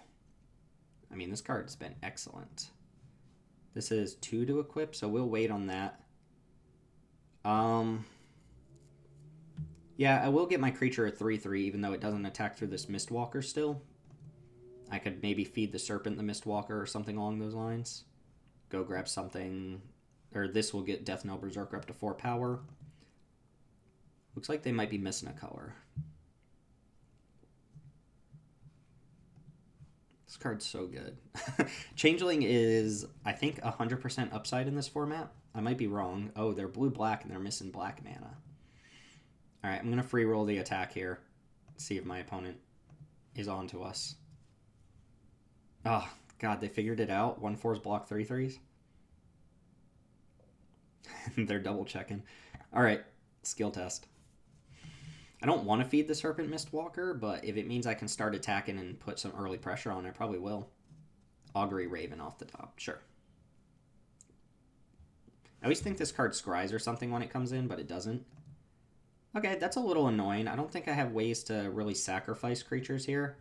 I mean, this card's been excellent. This is 2 to equip, so we'll wait on that. Yeah, I will get my creature a 3/3, even though it doesn't attack through this Mistwalker still. I could maybe feed the Serpent the Mistwalker or something along those lines. Go grab something... Or this will get Death Knell Berserker up to 4 power. Looks like they might be missing a color. This card's so good. Changeling is, I think, 100% upside in this format. I might be wrong. Oh, they're blue-black and they're missing black mana. Alright, I'm going to free roll the attack here. See if my opponent is on to us. Oh, God, they figured it out. 1/4s block 3/3s. They're double checking. Alright, skill test. I don't want to feed the Serpent Mistwalker, but if it means I can start attacking and put some early pressure on, I probably will. Augury Raven off the top, sure. I always think this card scries or something when it comes in, but it doesn't. Okay, that's a little annoying. I don't think I have ways to really sacrifice creatures here.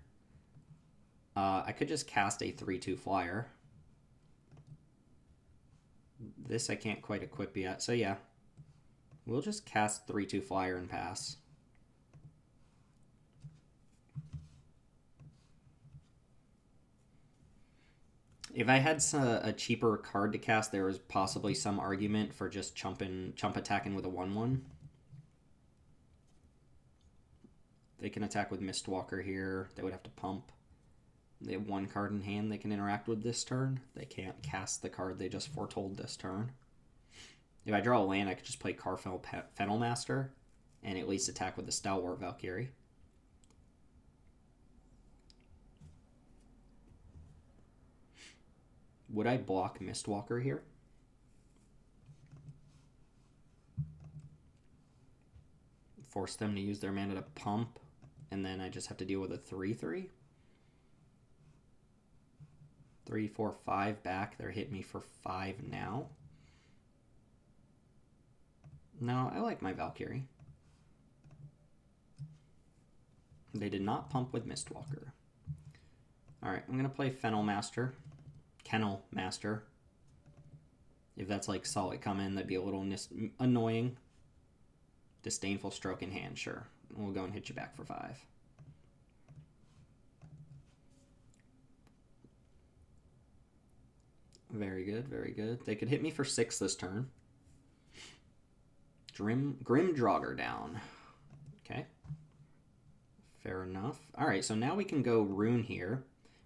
I could just cast a 3/2 flyer. This I can't quite equip yet, so yeah. We'll just cast 3/2 flyer and pass. If I had a cheaper card to cast, there was possibly some argument for just chump attacking with a 1/1. They can attack with Mistwalker here. They would have to pump. They have one card in hand they can interact with this turn. They can't cast the card they just foretold this turn. If I draw a land, I could just play Fennel Master and at least attack with the Stalwart Valkyrie. Would I block Mistwalker here? Force them to use their mana to pump, and then I just have to deal with a 3/3? 3, 4, 5 back. They're hitting me for 5 now. No, I like my Valkyrie. They did not pump with Mistwalker. Alright, I'm going to play Kennel Master. If that's like saw it come in, that'd be a little annoying. Disdainful Stroke in hand, sure. We'll go and hit you back for 5. Very good, very good. They could hit me for 6 this turn. Grim Draugr down. Okay. Fair enough. Alright, so now we can go Rune here.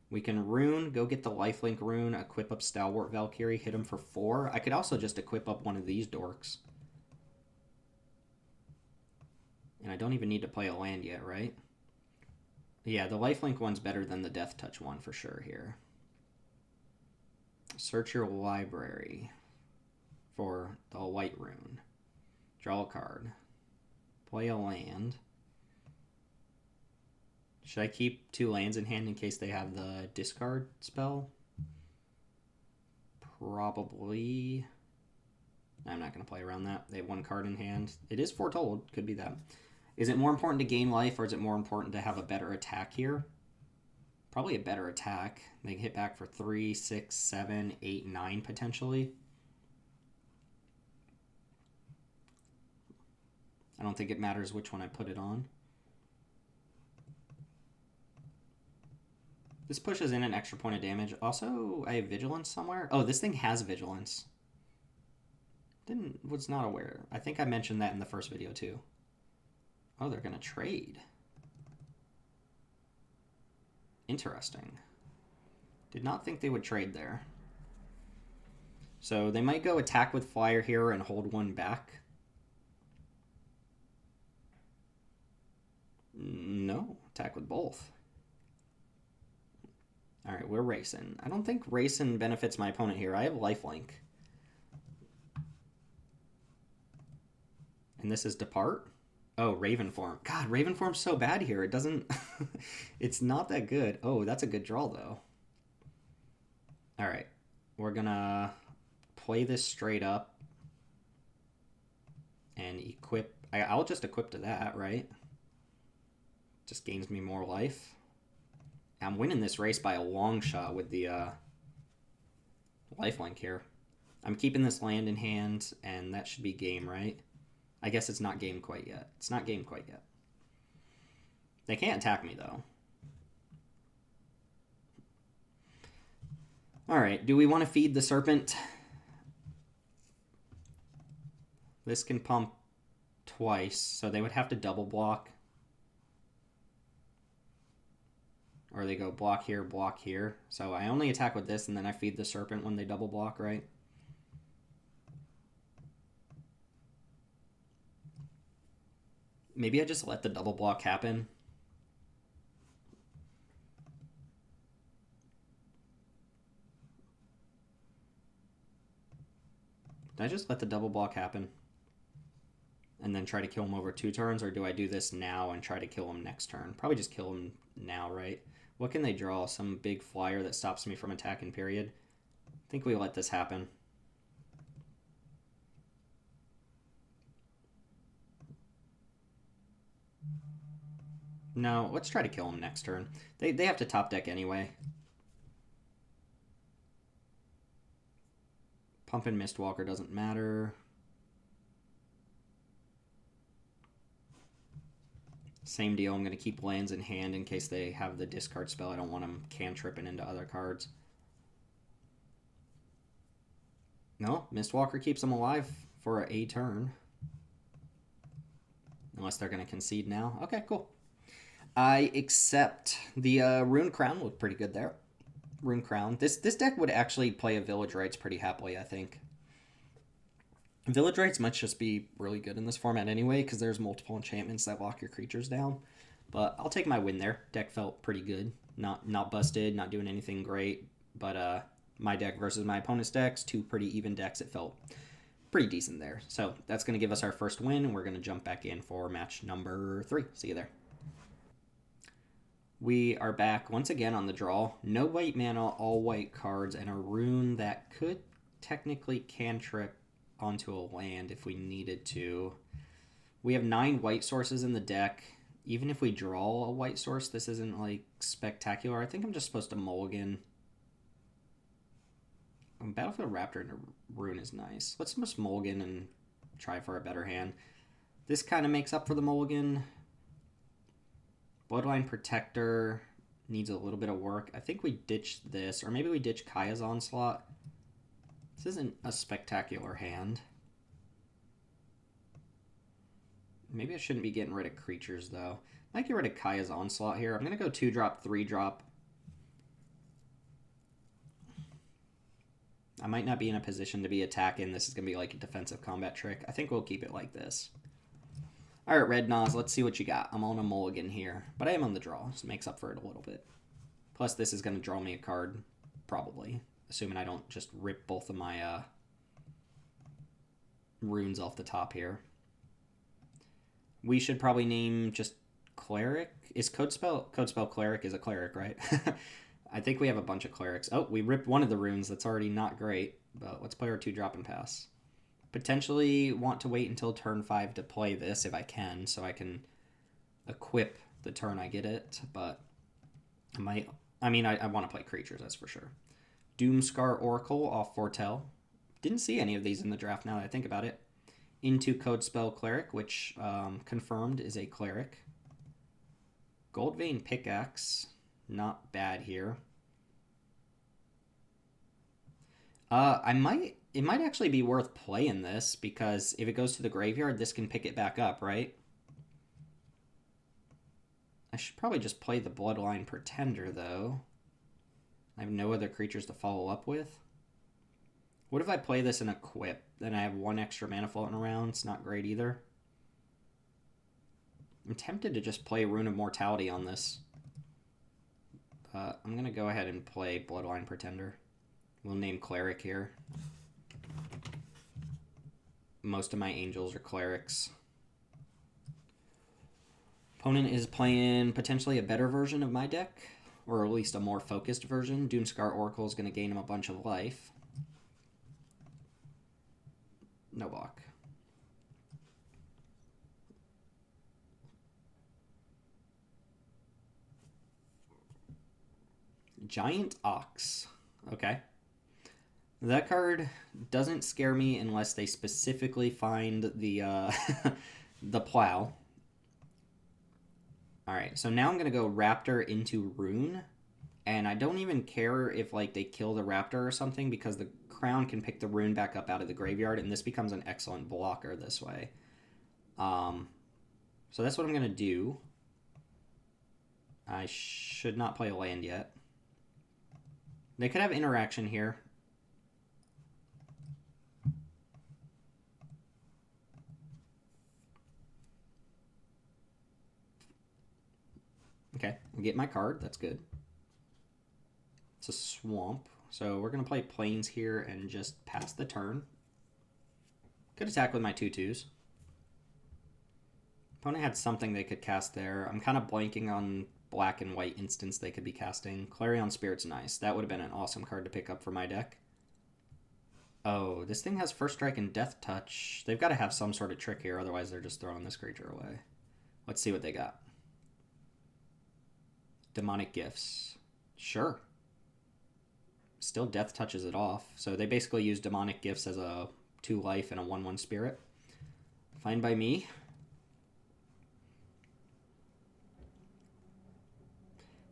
We can Rune, go get the Lifelink Rune, equip up Stalwart Valkyrie, hit him for 4. I could also just equip up one of these dorks. And I don't even need to play a land yet, right? Yeah, the Lifelink one's better than the Death Touch one for sure here. Search your library for the white rune. Draw a card. Play a land. Should I keep 2 lands in hand in case they have the discard spell? Probably. I'm not going to play around that. They have 1 card in hand. It is foretold. Could be that. Is it more important to gain life or is it more important to have a better attack here? Probably a better attack. They can hit back for 3, 6, 7, 8, 9 potentially. I don't think it matters which one I put it on. This pushes in an extra point of damage. Also, I have Vigilance somewhere. Oh, this thing has Vigilance. Was not aware. I think I mentioned that in the first video too. Oh, they're going to trade. Interesting. Did not think they would trade there. So they might go attack with flyer here and hold 1 back. No, attack with both. Alright, we're racing. I don't think racing benefits my opponent here. I have lifelink. And this is depart? Oh, Raven form. God, Raven form's so bad here. It doesn't... it's not that good. Oh, that's a good draw, though. Alright. We're gonna play this straight up. And equip... I'll just equip to that, right? Just gains me more life. I'm winning this race by a long shot with the lifelink here. I'm keeping this land in hand, and that should be game, right? I guess it's not game quite yet. It's not game quite yet. They can't attack me, though. Alright, do we want to feed the Serpent? This can pump twice, so they would have to double block. Or they go block here. So I only attack with this, and then I feed the Serpent when they double block, right? Maybe I just let the double block happen. Did I just let the double block happen? And then try to kill him over 2 turns? Or do I do this now and try to kill him next turn? Probably just kill him now, right? What can they draw? Some big flyer that stops me from attacking, period. I think we let this happen. No, let's try to kill him next turn. They have to top deck anyway. Pump and Mistwalker doesn't matter. Same deal. I'm going to keep lands in hand in case they have the discard spell. I don't want them cantripping into other cards. No, Mistwalker keeps them alive for a turn. Unless they're going to concede now. Okay, cool. I accept. The Rune Crown looked pretty good there. Rune Crown. This deck would actually play a Village Rites pretty happily, I think. Village Rites might just be really good in this format anyway, because there's multiple enchantments that lock your creatures down. But I'll take my win there. Deck felt pretty good. Not busted, not doing anything great. But my deck versus my opponent's decks, two pretty even decks. It felt pretty decent there. So that's going to give us our first win, and we're going to jump back in for match number 3. See you there. We are back once again on the draw. No white mana, all white cards, and a rune that could technically cantrip onto a land if we needed to. We have 9 white sources in the deck. Even if we draw a white source, this isn't like spectacular. I think I'm just supposed to mulligan. Battlefield Raptor and a rune is nice. Let's just mulligan and try for a better hand. This kind of makes up for the mulligan. Bloodline Protector needs a little bit of work. I think we ditched this, or maybe we ditch Kaya's Onslaught. This isn't a spectacular hand. Maybe I shouldn't be getting rid of creatures, though. I might get rid of Kaya's Onslaught here. I'm going to go 2-drop, 3-drop. I might not be in a position to be attacking. This is going to be like a defensive combat trick. I think we'll keep it like this. Alright, Red Naz, let's see what you got. I'm on a mulligan here, but I am on the draw, so it makes up for it a little bit. Plus, this is going to draw me a card, probably. Assuming I don't just rip both of my runes off the top here. We should probably name just Cleric. Is Codespell Cleric is a Cleric, right? I think we have a bunch of Clerics. Oh, we ripped one of the runes. That's already not great, but let's play our 2-drop and pass. Potentially want to wait until turn 5 to play this if I can, so I can equip the turn I get it, but I might... I mean, I want to play creatures, that's for sure. Doomscar Oracle off Foretell. Didn't see any of these in the draft now that I think about it. Into Codespell Cleric, which confirmed is a Cleric. Goldvein Pickaxe, not bad here. It might actually be worth playing this, because if it goes to the graveyard, this can pick it back up, right? I should probably just play the Bloodline Pretender, though. I have no other creatures to follow up with. What if I play this and equip? Then I have 1 extra mana floating around. It's not great either. I'm tempted to just play Rune of Mortality on this. I'm going to go ahead and play Bloodline Pretender. We'll name Cleric here. Most of my angels are Clerics. Opponent is playing potentially a better version of my deck, or at least a more focused version. Doomscar Oracle is going to gain him a bunch of life. No block. Giant Ox. Okay. That card doesn't scare me unless they specifically find the the plow. Alright, so now I'm going to go Raptor into Rune. And I don't even care if like they kill the Raptor or something, because the Crown can pick the Rune back up out of the graveyard, and this becomes an excellent blocker this way. So that's what I'm going to do. I should not play a land yet. They could have interaction here. Okay, I get my card. That's good. It's a swamp. So we're going to play Plains here and just pass the turn. Could attack with my 2/2s. Opponent had something they could cast there. I'm kind of blanking on black and white instants they could be casting. Clarion Spirit's nice. That would have been an awesome card to pick up for my deck. Oh, this thing has First Strike and Death Touch. They've got to have some sort of trick here, otherwise they're just throwing this creature away. Let's see what they got. Demonic Gifts. Sure. Still death touches it off. So they basically use Demonic Gifts as a 2 life and a 1/1 spirit. Fine by me.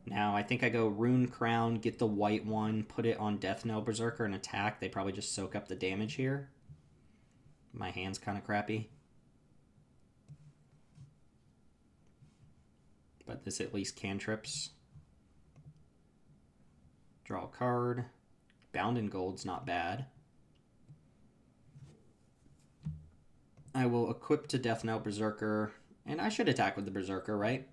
Now I think I go Rune Crown, get the white one, put it on Death Knell Berserker and attack. They probably just soak up the damage here. My hand's kind of crappy. But this at least cantrips. Draw a card. Bound in Gold's not bad. I will equip to Death Knell Berserker, and I should attack with the Berserker, right?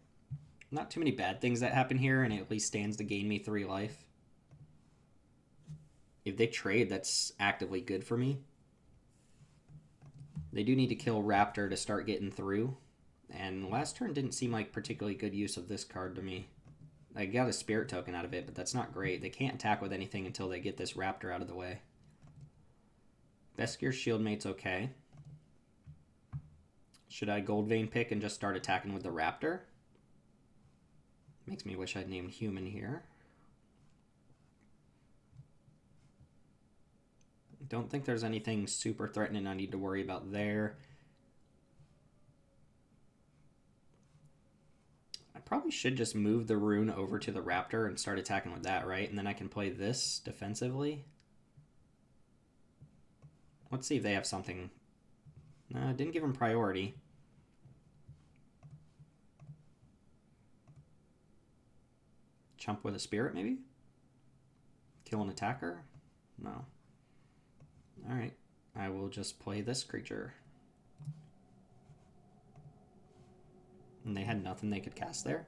Not too many bad things that happen here, and it at least stands to gain me 3 life. If they trade, that's actively good for me. They do need to kill Raptor to start getting through, and last turn didn't seem like particularly good use of this card to me. I got a Spirit Token out of it, but that's not great. They can't attack with anything until they get this Raptor out of the way. Beskir Shieldmate's okay. Should I Gold Vein pick and just start attacking with the Raptor? Makes me wish I'd named Human here. Don't think there's anything super threatening I need to worry about there. I probably should just move the Rune over to the Raptor and start attacking with that, right? And then I can play this defensively. Let's see if they have something. No, didn't give them priority. Chump with a Spirit, maybe? Kill an attacker? No. Alright. I will just play this creature. And they had nothing they could cast there.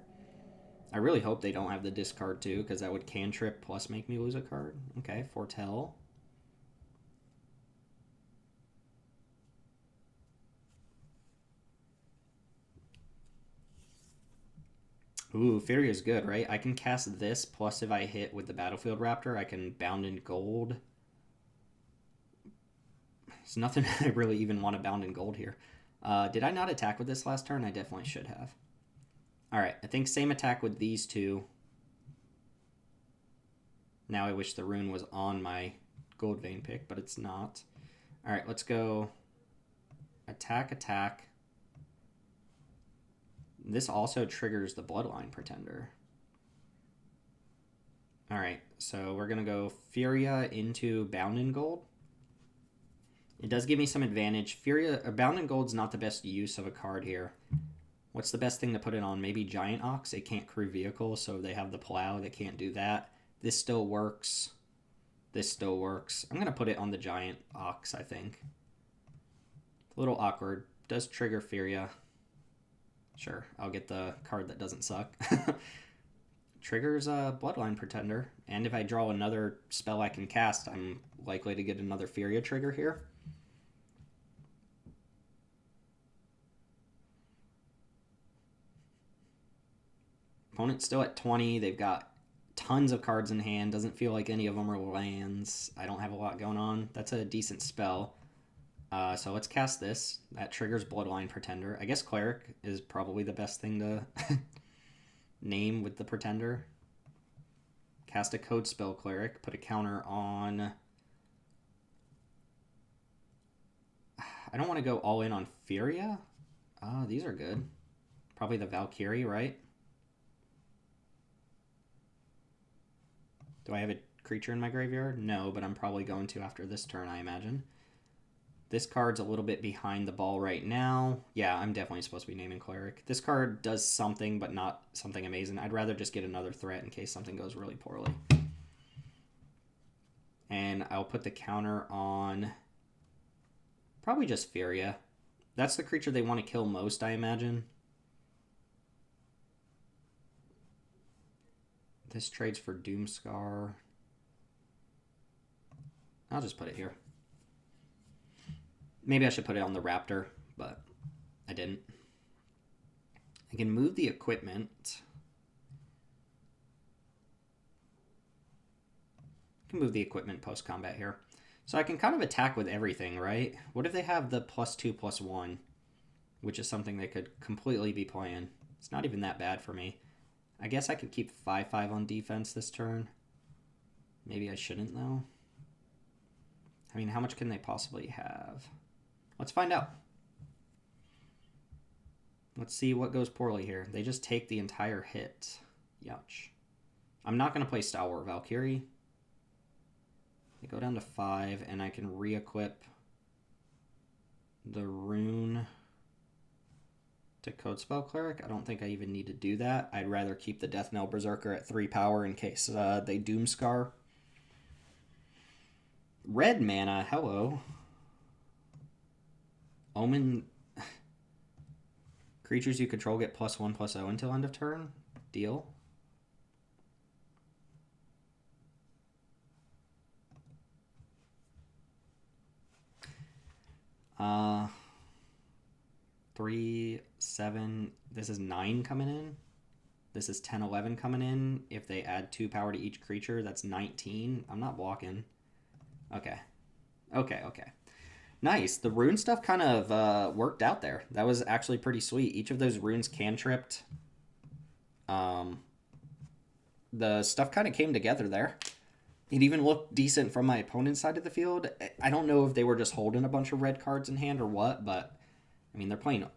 I really hope they don't have the discard too, because that would cantrip plus make me lose a card. Okay, Foretell. Ooh, Fury is good, right? I can cast this, plus if I hit with the Battlefield Raptor, I can Bound in Gold. There's nothing I really even want to Bound in Gold here. Did I not attack with this last turn? I definitely should have. Alright, I think same attack with these two. Now I wish the Rune was on my Gold Vein pick, but it's not. Alright, let's go attack, attack. This also triggers the Bloodline Pretender. Alright, so we're going to go Furia into Bound in Gold. It does give me some advantage. Furia, Bound in Gold's not the best use of a card here. What's the best thing to put it on? Maybe Giant Ox. It can't crew vehicles, so they have the plow. They can't do that. This still works. This still works. I'm going to put it on the Giant Ox, I think. A little awkward. Does trigger Furia. Sure, I'll get the card that doesn't suck. Triggers Bloodline Pretender. And if I draw another spell I can cast, I'm likely to get another Furia trigger here. Opponent's still at 20. They've got tons of cards in hand. Doesn't feel like any of them are lands. I don't have a lot going on. That's a decent spell. So let's cast this. That triggers Bloodline Pretender. I guess Cleric is probably the best thing to name with the Pretender. Cast a code spell Cleric. Put a counter on... I don't want to go all in on Furia. These are good. Probably the Valkyrie, right? Do I have a creature in my graveyard? No, but I'm probably going to after this turn, I imagine. This card's a little bit behind the ball right now. Yeah, I'm definitely supposed to be naming Cleric. This card does something, but not something amazing. I'd rather just get another threat in case something goes really poorly. And I'll put the counter on probably just Furia. That's the creature they want to kill most, I imagine. This trades for Doomscar. I'll just put it here. Maybe I should put it on the Raptor, but I didn't. I can move the equipment. I can move the equipment post-combat here. So I can kind of attack with everything, right? What if they have the +2/+1 which is something they could completely be playing. It's not even that bad for me. I guess I could keep 5/5 on defense this turn. Maybe I shouldn't, though. I mean, how much can they possibly have? Let's find out. Let's see what goes poorly here. They just take the entire hit. Youch. I'm not going to play Stalwart Valkyrie. They go down to 5, and I can re-equip the Rune to Codespell Cleric. I don't think I even need to do that. I'd rather keep the Death Knell Berserker at 3 power in case they Doomscar. Red mana, hello. Omen. Creatures you control get +1/+0 until end of turn. Deal. Uh, 3, 7. This is 9 coming in. This is 10, 11 coming in. If they add 2 power to each creature, that's 19. I'm not blocking. Okay. Nice. The rune stuff kind of worked out there. That was actually pretty sweet. Each of those runes cantripped. The stuff kind of came together there. It even looked decent from my opponent's side of the field. I don't know if they were just holding a bunch of red cards in hand or what, but I mean, they're playing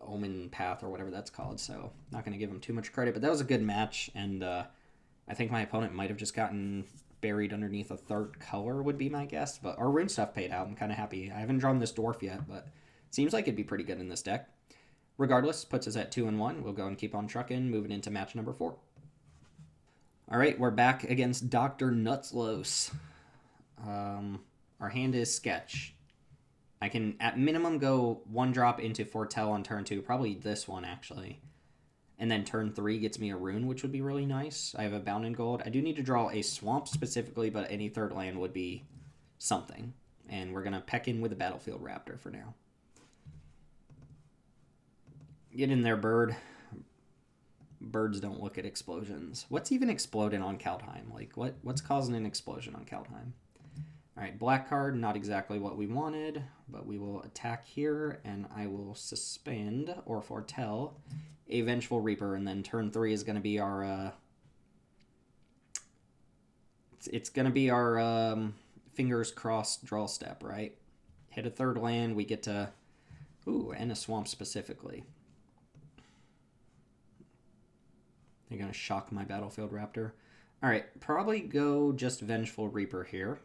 Omen Path or whatever that's called, so not going to give them too much credit. But that was a good match, and I think my opponent might have just gotten buried underneath a third color would be my guess. But our rune stuff paid out. I'm kind of happy. I haven't drawn this dwarf yet, but it seems like it'd be pretty good in this deck. Regardless, puts us at 2-1. We'll go and keep on trucking, moving into match number 4. All right, we're back against Dr. Nutslos. Our hand is Sketch. I can, at minimum, go 1-drop into Foretell on turn 2. Probably this one, actually. And then turn 3 gets me a rune, which would be really nice. I have a Bound in Gold. I do need to draw a Swamp specifically, but any third land would be something. And we're going to peck in with a Battlefield Raptor for now. Get in there, bird. Birds don't look at explosions. What's even exploding on Kaldheim? Like, what's causing an explosion on Kaldheim? All right, black card, not exactly what we wanted, but we will attack here, and I will suspend or foretell a Vengeful Reaper, and then turn 3 is going to be our... It's going to be our fingers crossed draw step, right? Hit a third land, we get to... Ooh, and a swamp specifically. They're going to shock my Battlefield Raptor. All right, probably go just Vengeful Reaper here.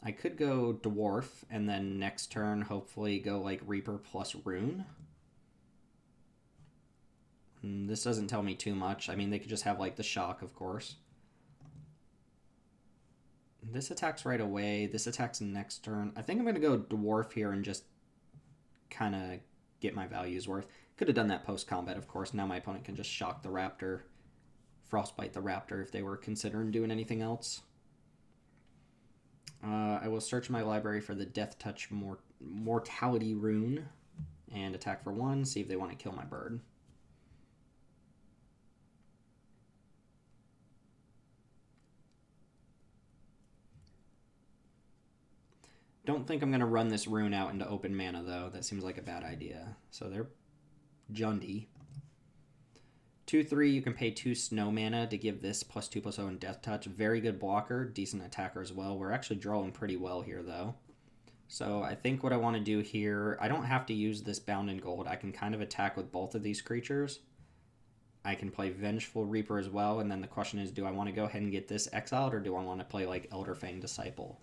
I could go Dwarf, and then next turn, hopefully go like Reaper plus Rune. This doesn't tell me too much. I mean, they could just have like the shock, of course. This attacks right away. This attacks next turn. I think I'm going to go Dwarf here and just kind of get my values worth. Could have done that post-combat, of course. Now my opponent can just shock the Raptor, Frostbite the Raptor if they were considering doing anything else. I will search my library for the Death Touch Mortality Rune and attack for 1, see if they want to kill my bird. Don't think I'm going to run this rune out into open mana, though. That seems like a bad idea. So they're Jundy. 2/3, you can pay 2 snow mana to give this +2/+0 and Death Touch. Very good blocker, decent attacker as well. We're actually drawing pretty well here, though. So I think what I want to do here, I don't have to use this Bound in Gold. I can kind of attack with both of these creatures. I can play Vengeful Reaper as well, and then the question is, do I want to go ahead and get this exiled, or do I want to play like Elderfang Disciple?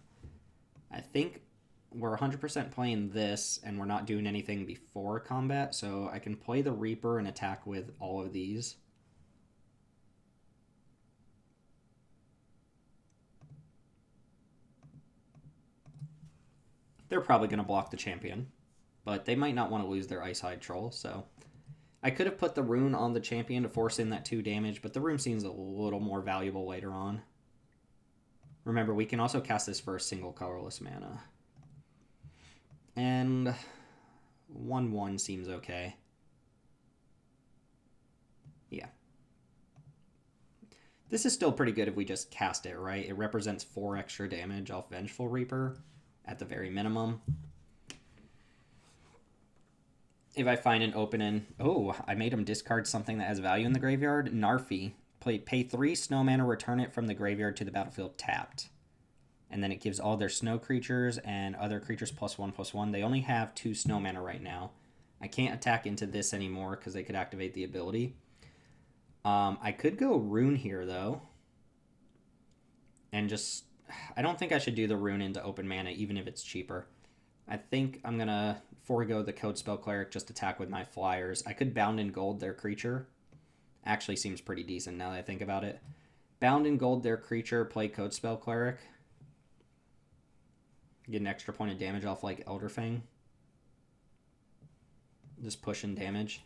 I think we're 100% playing this, and we're not doing anything before combat, so I can play the Reaper and attack with all of these. They're probably going to block the champion, but they might not want to lose their Icehide Troll, so... I could have put the rune on the champion to force in that 2 damage, but the rune seems a little more valuable later on. Remember, we can also cast this for a single colorless mana. And 1/1 seems okay. Yeah. This is still pretty good if we just cast it, right? It represents 4 extra damage off Vengeful Reaper at the very minimum. If I find an opening, oh, I made him discard something that has value in the graveyard. Narfi. Pay 3 snow mana, return it from the graveyard to the battlefield tapped. And then it gives all their snow creatures and other creatures +1/+1. They only have 2 snow mana right now. I can't attack into this anymore because they could activate the ability. I could go Rune here, though. And just... I don't think I should do the Rune into open mana, even if it's cheaper. I think I'm going to forego the Code Spell Cleric, just attack with my flyers. I could Bound in Gold their creature. Actually seems pretty decent now that I think about it. Bound in Gold their creature, play Code Spell Cleric. Get an extra point of damage off like Elderfang. Just pushing damage.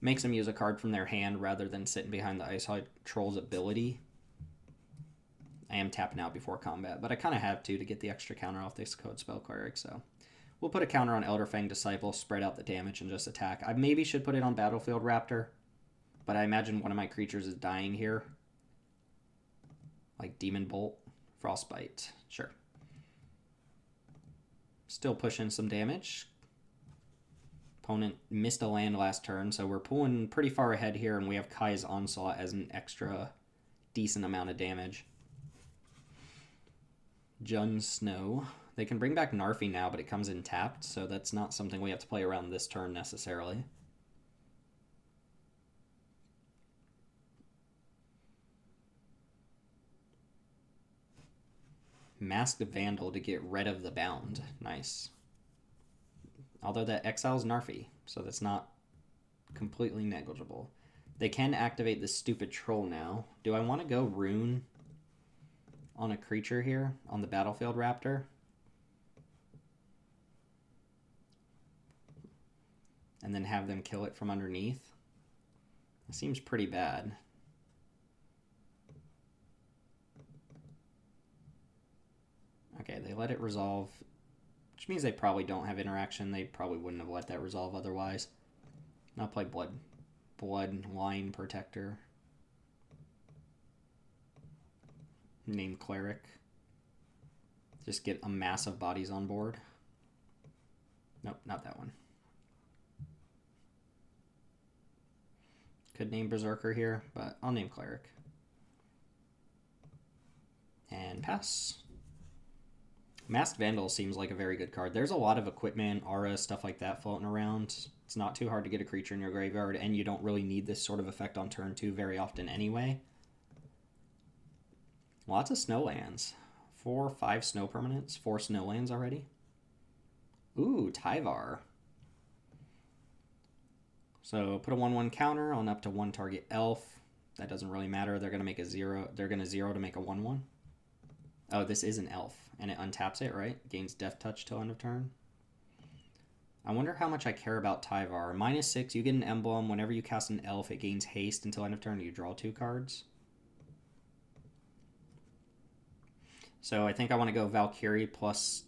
Makes them use a card from their hand rather than sitting behind the Ice High Troll's ability. I am tapping out before combat, but I kind of have to get the extra counter off this Code Spell Cleric, so... We'll put a counter on Elderfang Disciple, spread out the damage, and just attack. I maybe should put it on Battlefield Raptor, but I imagine one of my creatures is dying here. Like Demon Bolt, Frostbite, sure. Still pushing some damage. Opponent missed a land last turn, so we're pulling pretty far ahead here, and we have Kai's Onslaught as an extra decent amount of damage. Jun Snow. They can bring back Narfi now, but it comes in tapped, so that's not something we have to play around this turn necessarily. Masked Vandal to get rid of the Bound. Nice. Although that exiles Narfi, so that's not completely negligible. They can activate this stupid troll now. Do I want to go Rune on a creature here on the Battlefield Raptor? And then have them kill it from underneath? It seems pretty bad. Okay, they let it resolve, which means they probably don't have interaction. They probably wouldn't have let that resolve otherwise. I'll play Bloodline Protector. Name Cleric. Just get a mass of bodies on board. Nope, not that one. Could name Berserker here, but I'll name Cleric. And pass. Masked Vandal seems like a very good card. There's a lot of equipment, aura, stuff like that floating around. It's not too hard to get a creature in your graveyard, and you don't really need this sort of effect on turn 2 very often anyway. Lots of snow lands. 4 or 5 snow permanents. 4 snow lands already. Ooh, Tyvar. So put a 1/1 counter on up to 1 target elf. That doesn't really matter. They're going to make a 0. They're going to 0 to make a 1/1. Oh, this is an elf. And it untaps it, right? Gains Death Touch till end of turn. I wonder how much I care about Tyvar. -6, you get an emblem. Whenever you cast an elf, it gains haste until end of turn. You draw 2 cards. So I think I want to go Valkyrie plus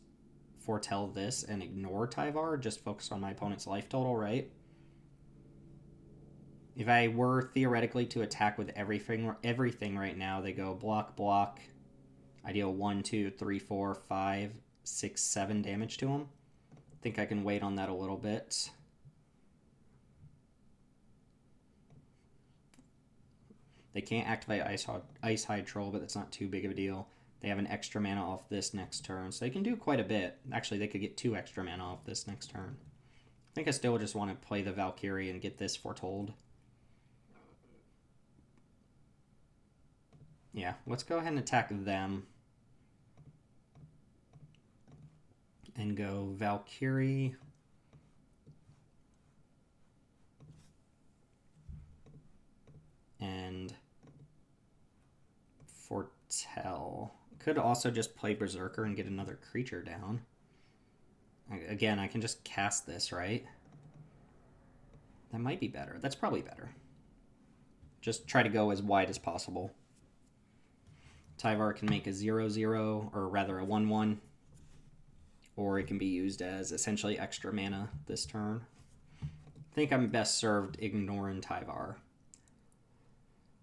foretell this and ignore Tyvar. Just focus on my opponent's life total, right? If I were theoretically to attack with everything right now, they go block, block. I deal 1, 2, 3, 4, 5, 6, 7 damage to him. I think I can wait on that a little bit. They can't activate Ice High Troll, but that's not too big of a deal. They have an extra mana off this next turn, so they can do quite a bit. Actually, they could get 2 extra mana off this next turn. I think I still just want to play the Valkyrie and get this foretold. Yeah, let's go ahead and attack them. And go Valkyrie. And foretell. Could also just play Berserker and get another creature down. Again, I can just cast this, right? That might be better. That's probably better. Just try to go as wide as possible. Tyvar can make a 0/0, or rather a 1/1. Or it can be used as essentially extra mana this turn. I think I'm best served ignoring Tyvar.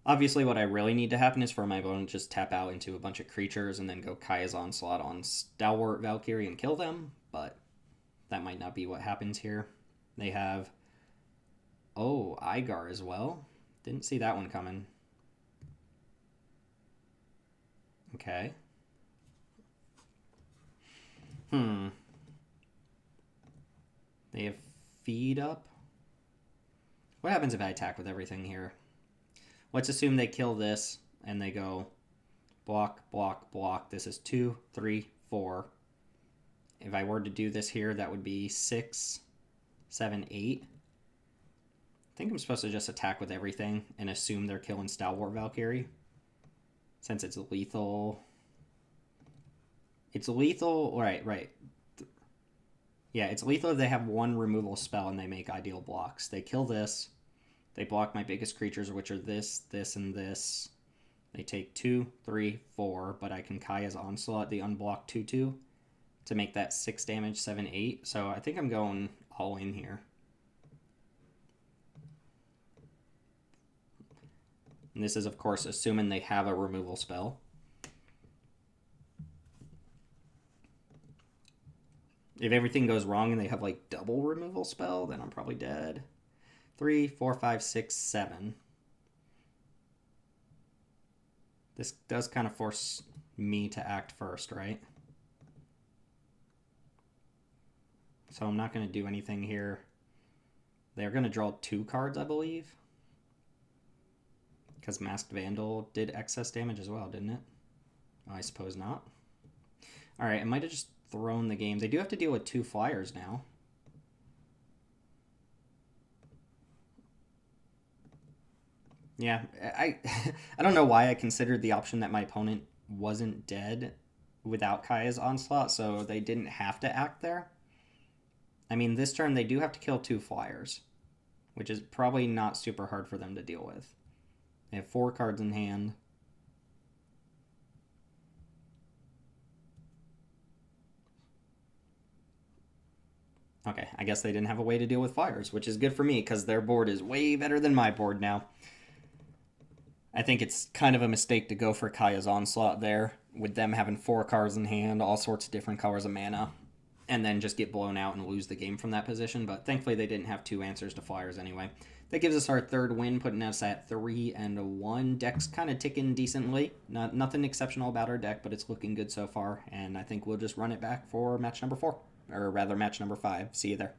Obviously, what I really need to happen is for my opponent to just tap out into a bunch of creatures and then go Kaya's Onslaught on Stalwart Valkyrie and kill them, but that might not be what happens here. They have, oh, Igar as well. Didn't see that one coming. Okay. Hmm. They have feed up. What happens if I attack with everything here? Let's assume they kill this and they go block, block, block. This is 2, 3, 4. If I were to do this here, that would be 6, 7, 8. I think I'm supposed to just attack with everything and assume they're killing Stalwart Valkyrie. Since it's lethal. It's lethal. Right. Yeah, it's lethal if they have one removal spell and they make ideal blocks. They kill this. They block my biggest creatures, which are this, this, and this. They take 2, 3, 4, but I can Kaya's Onslaught, the unblocked 2/2, to make that 6 damage, 7, 8. So I think I'm going all in here. And this is, of course, assuming they have a removal spell. If everything goes wrong and they have like double removal spell, then I'm probably dead. 3, 4, 5, 6, 7. This does kind of force me to act first, right? So I'm not going to do anything here. They're going to draw 2 cards, I believe. Because Masked Vandal did excess damage as well, didn't it? Oh, I suppose not. Alright, I might have just thrown the game. They do have to deal with 2 flyers now. Yeah, I I don't know why I considered the option that my opponent wasn't dead without Kaya's Onslaught, so they didn't have to act there. I mean, this turn they do have to kill 2 flyers, which is probably not super hard for them to deal with. They have 4 cards in hand. Okay, I guess they didn't have a way to deal with flyers, which is good for me because their board is way better than my board now. I think it's kind of a mistake to go for Kaya's Onslaught there, with them having 4 cards in hand, all sorts of different colors of mana, and then just get blown out and lose the game from that position. But thankfully, they didn't have 2 answers to flyers anyway. That gives us our 3rd win, putting us at 3-1. Deck's kind of ticking decently. Nothing exceptional about our deck, but it's looking good so far. And I think we'll just run it back for match number 4, or rather match number 5. See you there.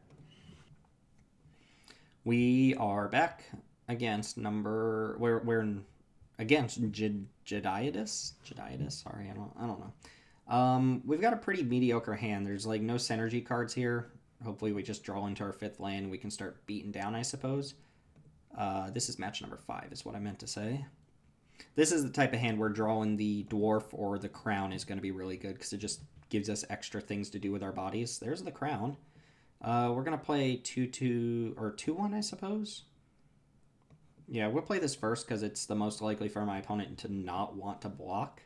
We are back against number. We're in against Jediatus. Sorry, I don't know. We've got a pretty mediocre hand. There's like no synergy cards here. Hopefully we just draw into our 5th land. We can start beating down, I suppose. This is match number 5 is what I meant to say. This is the type of hand where drawing the dwarf or the crown is going to be really good because it just gives us extra things to do with our bodies. There's the crown. We're going to play 2-2 or 2-1, I suppose. Yeah, we'll play this first because it's the most likely for my opponent to not want to block.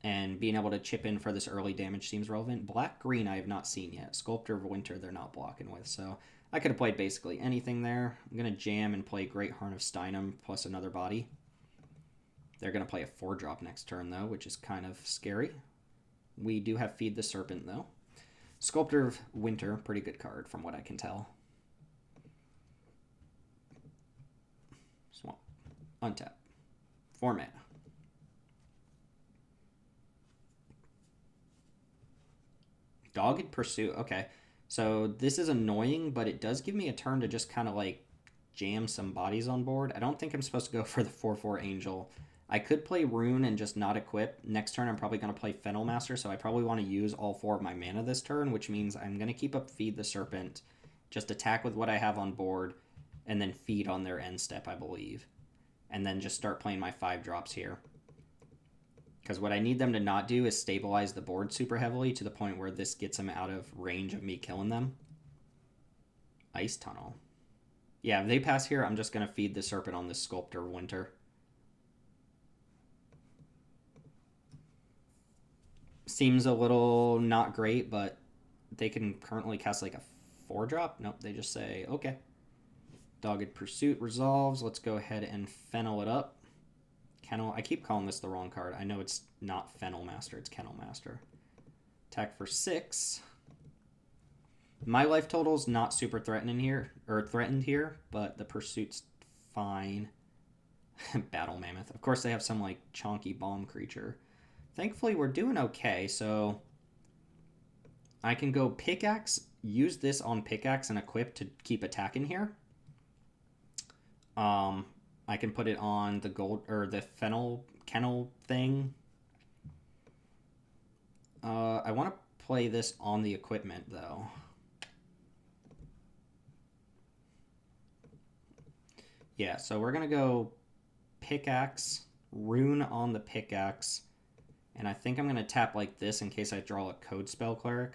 And being able to chip in for this early damage seems relevant. Black-green I have not seen yet. Sculptor of Winter they're not blocking with. So I could have played basically anything there. I'm going to jam and play Great Heart of Steinem plus another body. They're going to play a 4-drop next turn, though, which is kind of scary. We do have Feed the Serpent, though. Sculptor of Winter, pretty good card from what I can tell. Swamp. Untap. 4 mana. Dogged Pursuit. Okay. So this is annoying, but it does give me a turn to just kind of like jam some bodies on board. I don't think I'm supposed to go for the 4/4 Angel. I could play Rune and just not equip. Next turn I'm probably going to play Fennel Master, so I probably want to use all 4 of my mana this turn, which means I'm going to keep up Feed the Serpent, just attack with what I have on board, and then feed on their end step, I believe. And then just start playing my 5 drops here. Because what I need them to not do is stabilize the board super heavily to the point where this gets them out of range of me killing them. Ice Tunnel. Yeah, if they pass here, I'm just going to feed the Serpent on this Sculptor of Winter. Seems a little not great, but they can currently cast like a 4-drop. Nope, they just say, okay. Dogged Pursuit resolves. Let's go ahead and Fennel it up. Kennel. I keep calling this the wrong card. I know it's not Fennel Master. It's Kennel Master. Attack for 6. My life total's not super threatening here, or threatened here, but the pursuit's fine. Battle Mammoth. Of course, they have some, like, chonky bomb creature. Thankfully, we're doing okay, so I can go Pickaxe, use this on Pickaxe and equip to keep attacking here. I can put it on the gold, or the Fennel Kennel thing. I want to play this on the equipment, though. Yeah, so we're going to go Pickaxe, Rune on the Pickaxe, and I think I'm going to tap like this in case I draw a Code Spell Cleric.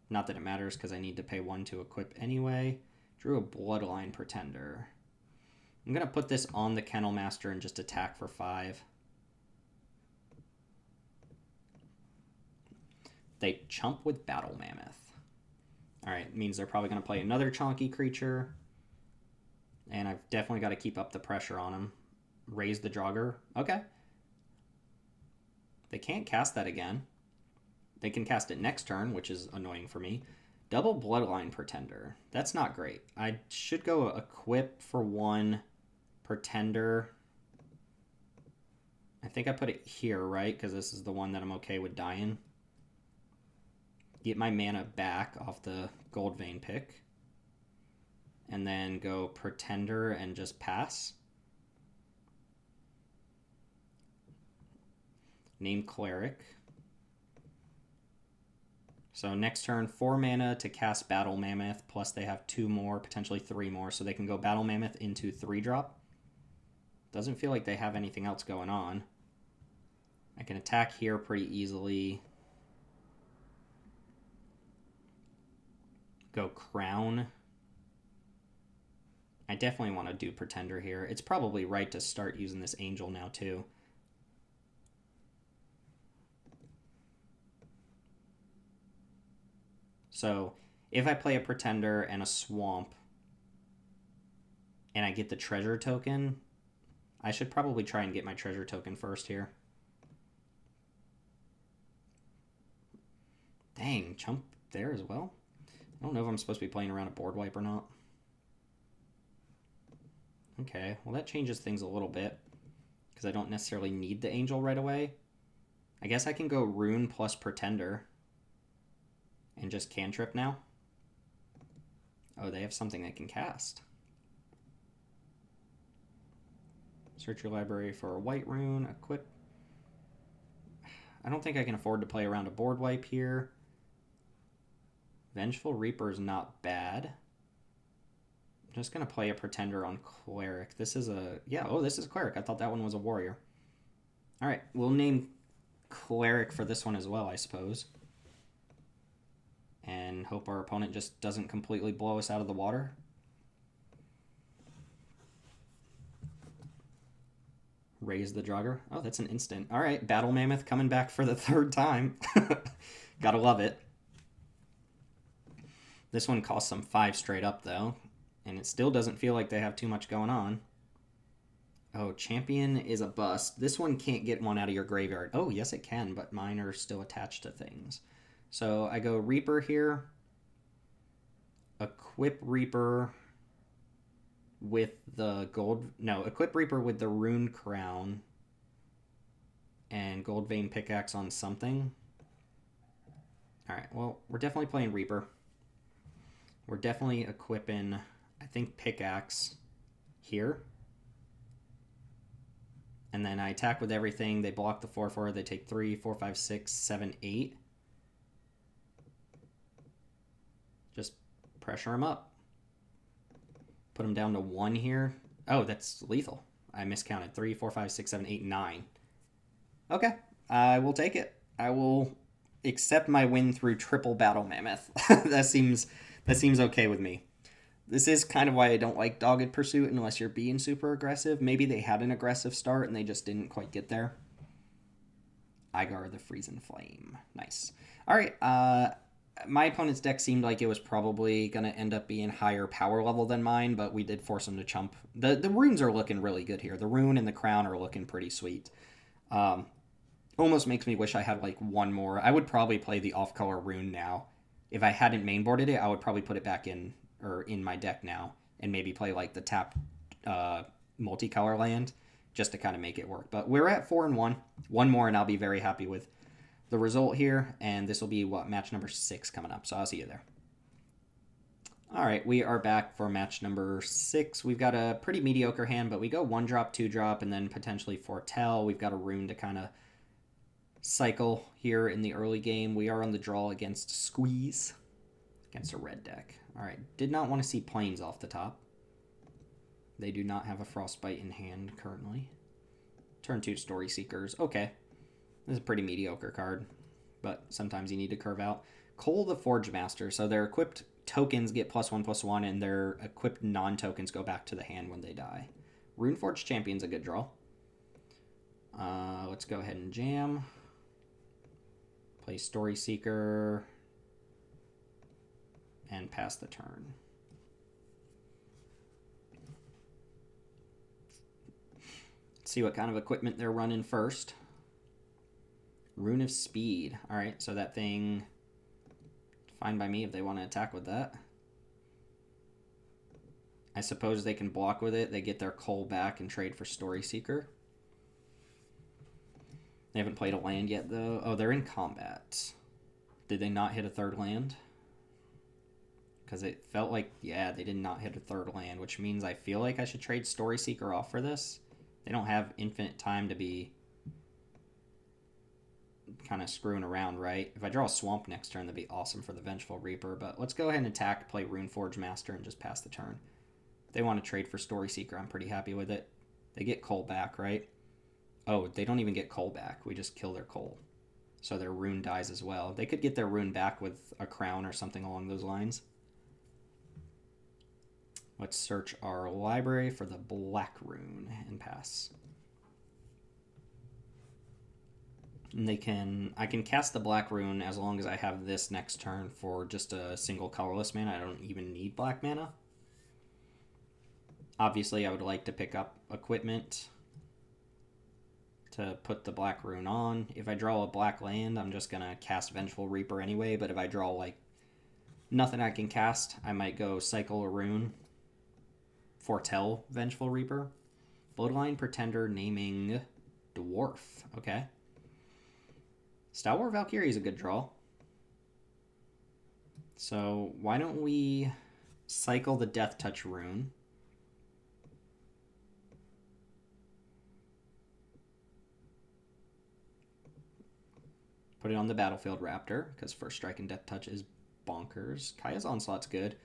Not that it matters because I need to pay 1 to equip anyway. Drew a Bloodline Pretender. I'm going to put this on the Kennel Master and just attack for 5. They chump with Battle Mammoth. Alright, means they're probably going to play another chonky creature. And I've definitely got to keep up the pressure on them. Raise the Draugr. Okay. They can't cast that again. They can cast it next turn, which is annoying for me. Double Bloodline Pretender. That's not great. I should go equip for 1 Pretender. I think I put it here, right? Because this is the one that I'm okay with dying. Get my mana back off the Gold Vein pick. And then go Pretender and just pass. Name Cleric. So next turn, 4 mana to cast Battle Mammoth, plus they have 2 more, potentially 3 more, so they can go Battle Mammoth into 3-drop. Doesn't feel like they have anything else going on. I can attack here pretty easily. Go Crown. I definitely want to do Pretender here. It's probably right to start using this Angel now, too. So if I play a Pretender and a Swamp and I get the treasure token, I should probably try and get my treasure token first here. Dang, chump there as well. I don't know if I'm supposed to be playing around a board wipe or not. Okay, well that changes things a little bit because I don't necessarily need the Angel right away. I guess I can go Rune plus Pretender and just cantrip now. Oh, they have something they can cast. Search your library for a white rune, equip. I don't think I can afford to play around a board wipe here. Vengeful Reaper is not bad. I'm just going to play a Pretender on Cleric. This is a... Yeah, oh, this is Cleric. I thought that one was a Warrior. Alright, we'll name Cleric for this one as well, I suppose. And hope our opponent just doesn't completely blow us out of the water. Raise the Draugr. Oh, that's an instant. All right, Battle Mammoth coming back for the 3rd time. Gotta love it. This one costs them 5 straight up, though. And it still doesn't feel like they have too much going on. Oh, Champion is a bust. This one can't get one out of your graveyard. Oh, yes it can, but mine are still attached to things. So I go Reaper here. Equip Reaper with the gold... No, equip Reaper with the Rune Crown. And Gold Vein Pickaxe on something. Alright, well, we're definitely playing Reaper. We're definitely equipping, I think, Pickaxe here. And then I attack with everything. They block the 4/4. They take 3, 4, 5, 6, 7, 8. Just pressure them up. Put them down to 1 here. Oh, that's lethal. I miscounted. 3, 4, 5, 6, 7, 8, 9. Okay, I will take it. I will accept my win through triple Battle Mammoth. That seems okay with me. This is kind of why I don't like Dogged Pursuit unless you're being super aggressive. Maybe they had an aggressive start and they just didn't quite get there. Igar the Freezing Flame. Nice. All right, my opponent's deck seemed like it was probably going to end up being higher power level than mine, but we did force him to chump. The runes are looking really good here. The rune and the crown are looking pretty sweet. Almost makes me wish I had like one more. I would probably play the off-color rune now If I hadn't mainboarded it, I would probably put it back in or in my deck now and maybe play like the tap multicolor land just to kind of make it work. But we're at 4-1. One more, and I'll be very happy with the result here. And this will be match number 6 coming up. So I'll see you there. All right, we are back for match number 6. We've got a pretty mediocre hand, but we go 1-drop, 2-drop, and then potentially foretell. We've got a Rune to kind of cycle here in the early game. We are on the draw against Squeeze, against a red deck. All right, did not want to see Plains off the top. They do not have a Frostbite in hand currently. Turn 2 Story Seekers. Okay, this is a pretty mediocre card, but sometimes you need to curve out. Cole the Forge Master. So their equipped tokens get +1/+1, and their equipped non-tokens go back to the hand when they die. Runeforge Champion's a good draw. Let's go ahead and jam. Play Story Seeker. And pass the turn. Let's see what kind of equipment they're running first. Rune of Speed. All right, so that thing, fine by me if they want to attack with that. I suppose they can block with it. They get their Cole back and trade for Story Seeker. They haven't played a land yet, though. Oh, they're in combat. Did they not hit a third land? Because it felt like, yeah, they did not hit a third land, which means I feel like I should trade Story Seeker off for this. They don't have infinite time to be kind of screwing around, right? If I draw a Swamp next turn, that'd be awesome for the Vengeful Reaper. But let's go ahead and attack, play Runeforge Master, and just pass the turn. If they want to trade for Story Seeker, I'm pretty happy with it. They get Cole back, right? Oh, they don't even get Cole back. We just kill their Cole. So their Rune dies as well. They could get their Rune back with a Crown or something along those lines. Let's search our library for the Black Rune and pass. And I can cast the Black Rune as long as I have this next turn for just a single colorless mana. I don't even need black mana. Obviously, I would like to pick up equipment to put the Black Rune on. If I draw a black land, I'm just going to cast Vengeful Reaper anyway, but if I draw like nothing I can cast, I might go cycle a rune. Foretell Vengeful Reaper. Bloodline Pretender naming Dwarf. Okay. Stalwart Valkyrie is a good draw. So why don't we cycle the Death Touch rune. Put it on the Battlefield Raptor, because First Strike and Death Touch is bonkers. Kaya's Onslaught's good.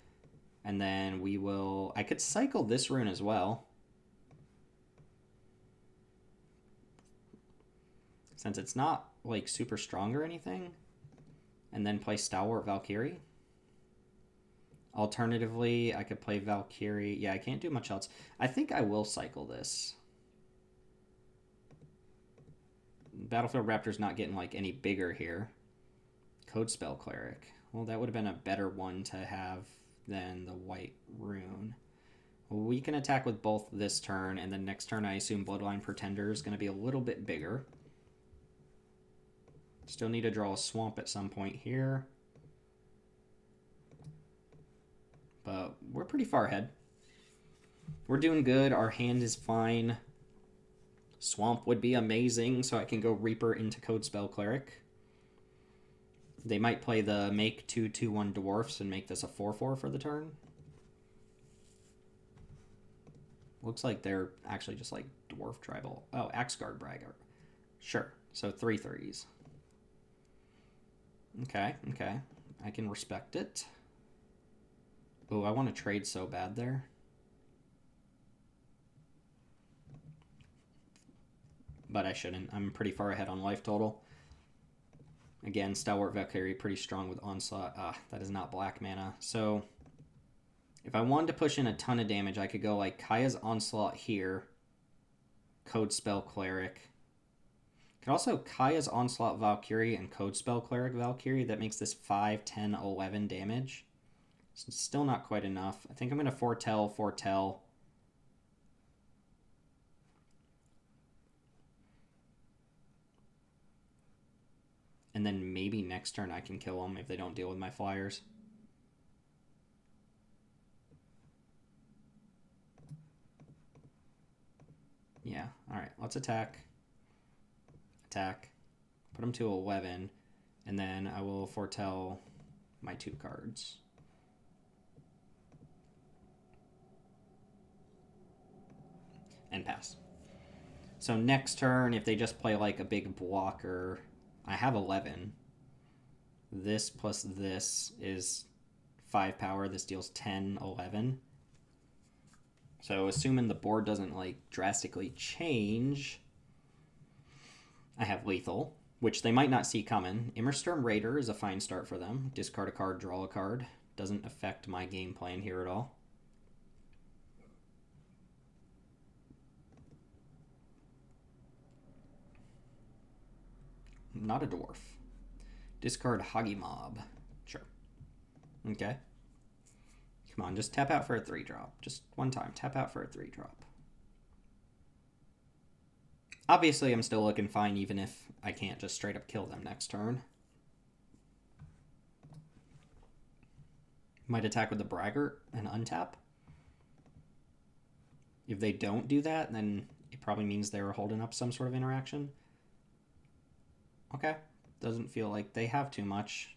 And then we will... I could cycle this rune as well. Since it's not, like, super strong or anything. And then play Stalwart Valkyrie. Alternatively, I could play Valkyrie. Yeah, I can't do much else. I think I will cycle this. Battlefield Raptor's not getting, like, any bigger here. Code Spell Cleric. Well, that would have been a better one to have than the white rune. We can attack with both this turn, and then next turn I assume Bloodline Pretender is going to be a little bit bigger. Still need to draw a swamp at some point here. But we're pretty far ahead. We're doing good. Our hand is fine. Swamp would be amazing, so I can go Reaper into Code Spell Cleric. They might play the make 2/2/1 Dwarfs and make this a 4/4 for the turn. Looks like they're actually just like Dwarf Tribal. Oh, Axeguard Bragger. Sure. So 3 3s. Okay, okay. I can respect it. Oh, I want to trade so bad there. But I shouldn't. I'm pretty far ahead on life total. Again, Stalwart Valkyrie pretty strong with Onslaught. Ah, that is not black mana. So if I wanted to push in a ton of damage, I could go like Kaya's Onslaught here. Code Spell Cleric. Could also Kaya's Onslaught Valkyrie and Code Spell Cleric Valkyrie. That makes this 5, 10, 11 damage. It's still not quite enough. I think I'm going to foretell. And then maybe next turn I can kill them if they don't deal with my flyers. Yeah, alright, let's attack. Attack. Put them to 11. And then I will foretell my 2 cards. And pass. So next turn, if they just play like a big blocker, I have 11. This plus this is 5 power. This deals 10, 11. So assuming the board doesn't like drastically change, I have lethal, which they might not see coming. Immersturm Raider is a fine start for them. Discard a card, draw a card. Doesn't affect my game plan here at all. Not a dwarf. Discard Hoggy Mob. Sure. Okay. Come on, just tap out for a 3-drop. Just one time, tap out for a 3-drop. Obviously, I'm still looking fine even if I can't just straight up kill them next turn. Might attack with the Braggart and untap. If they don't do that, then it probably means they're holding up some sort of interaction. Okay. Doesn't feel like they have too much.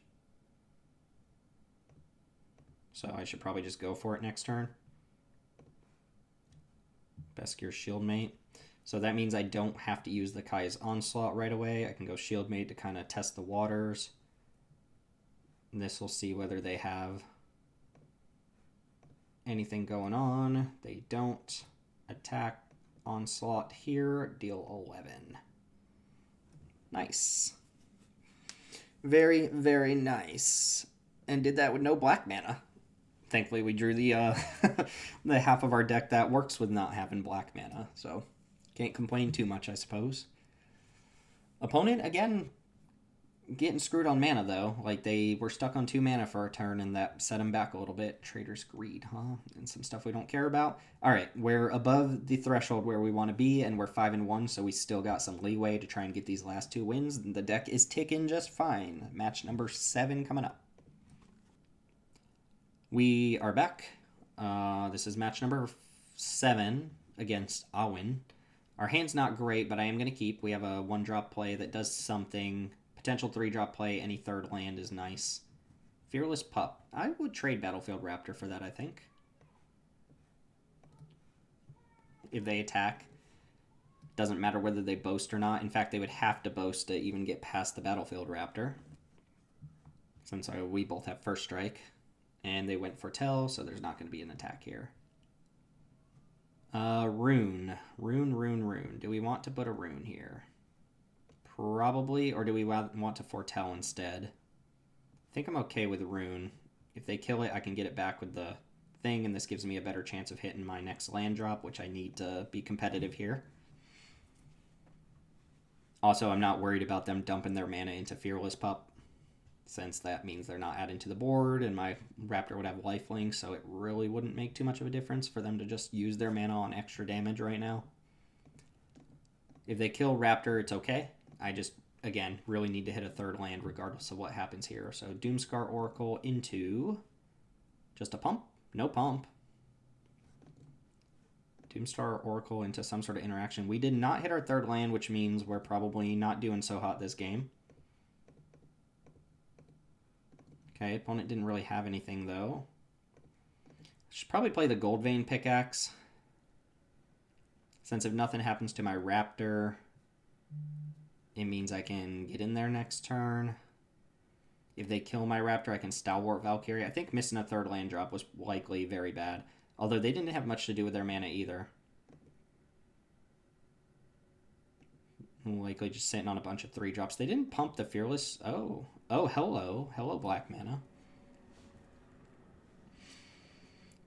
So I should probably just go for it next turn. Beskir Shieldmate. So that means I don't have to use the Kai's Onslaught right away. I can go Shieldmate to kind of test the waters. And this will see whether they have anything going on. They don't. Attack Onslaught here. Deal 11. Nice. Very, very nice. And did that with no black mana. Thankfully, we drew the the half of our deck that works with not having black mana. So, can't complain too much, I suppose. Opponent, again, getting screwed on mana, though. Like, they were stuck on 2 mana for a turn, and that set them back a little bit. Trader's Greed, huh? And some stuff we don't care about. All right, we're above the threshold where we want to be, and we're 5-1, so we still got some leeway to try and get these last 2 wins. The deck is ticking just fine. Match number 7 coming up. We are back. This is match number 7 against Awin. Our hand's not great, but I am going to keep. We have a 1-drop play that does something. Potential 3-drop play. Any third land is nice. Fearless Pup. I would trade Battlefield Raptor for that, I think. If they attack. Doesn't matter whether they boast or not. In fact, they would have to boast to even get past the Battlefield Raptor. Since we both have first strike. And they went for Tell, so there's not going to be an attack here. Rune. Rune. Do we want to put a Rune here? Probably, or do we want to foretell instead? I think I'm okay with Rune. If they kill it, I can get it back with the thing, and this gives me a better chance of hitting my next land drop, which I need to be competitive here. Also, I'm not worried about them dumping their mana into Fearless Pup, since that means they're not adding to the board, and my Raptor would have lifelink, so it really wouldn't make too much of a difference for them to just use their mana on extra damage right now. If they kill Raptor, it's okay. I just, again, really need to hit a third land regardless of what happens here. So Doomscar Oracle into just a pump? No pump. Doomstar Oracle into some sort of interaction. We did not hit our third land, which means we're probably not doing so hot this game. Okay, opponent didn't really have anything, though. Should probably play the Goldvein Pickaxe. Since if nothing happens to my Raptor, it means I can get in there next turn. If they kill my Raptor, I can Stalwart Valkyrie. I think missing a third land drop was likely very bad. Although they didn't have much to do with their mana either. Likely just sitting on a bunch of 3-drops. They didn't pump the Fearless. Oh, hello. Hello, black mana.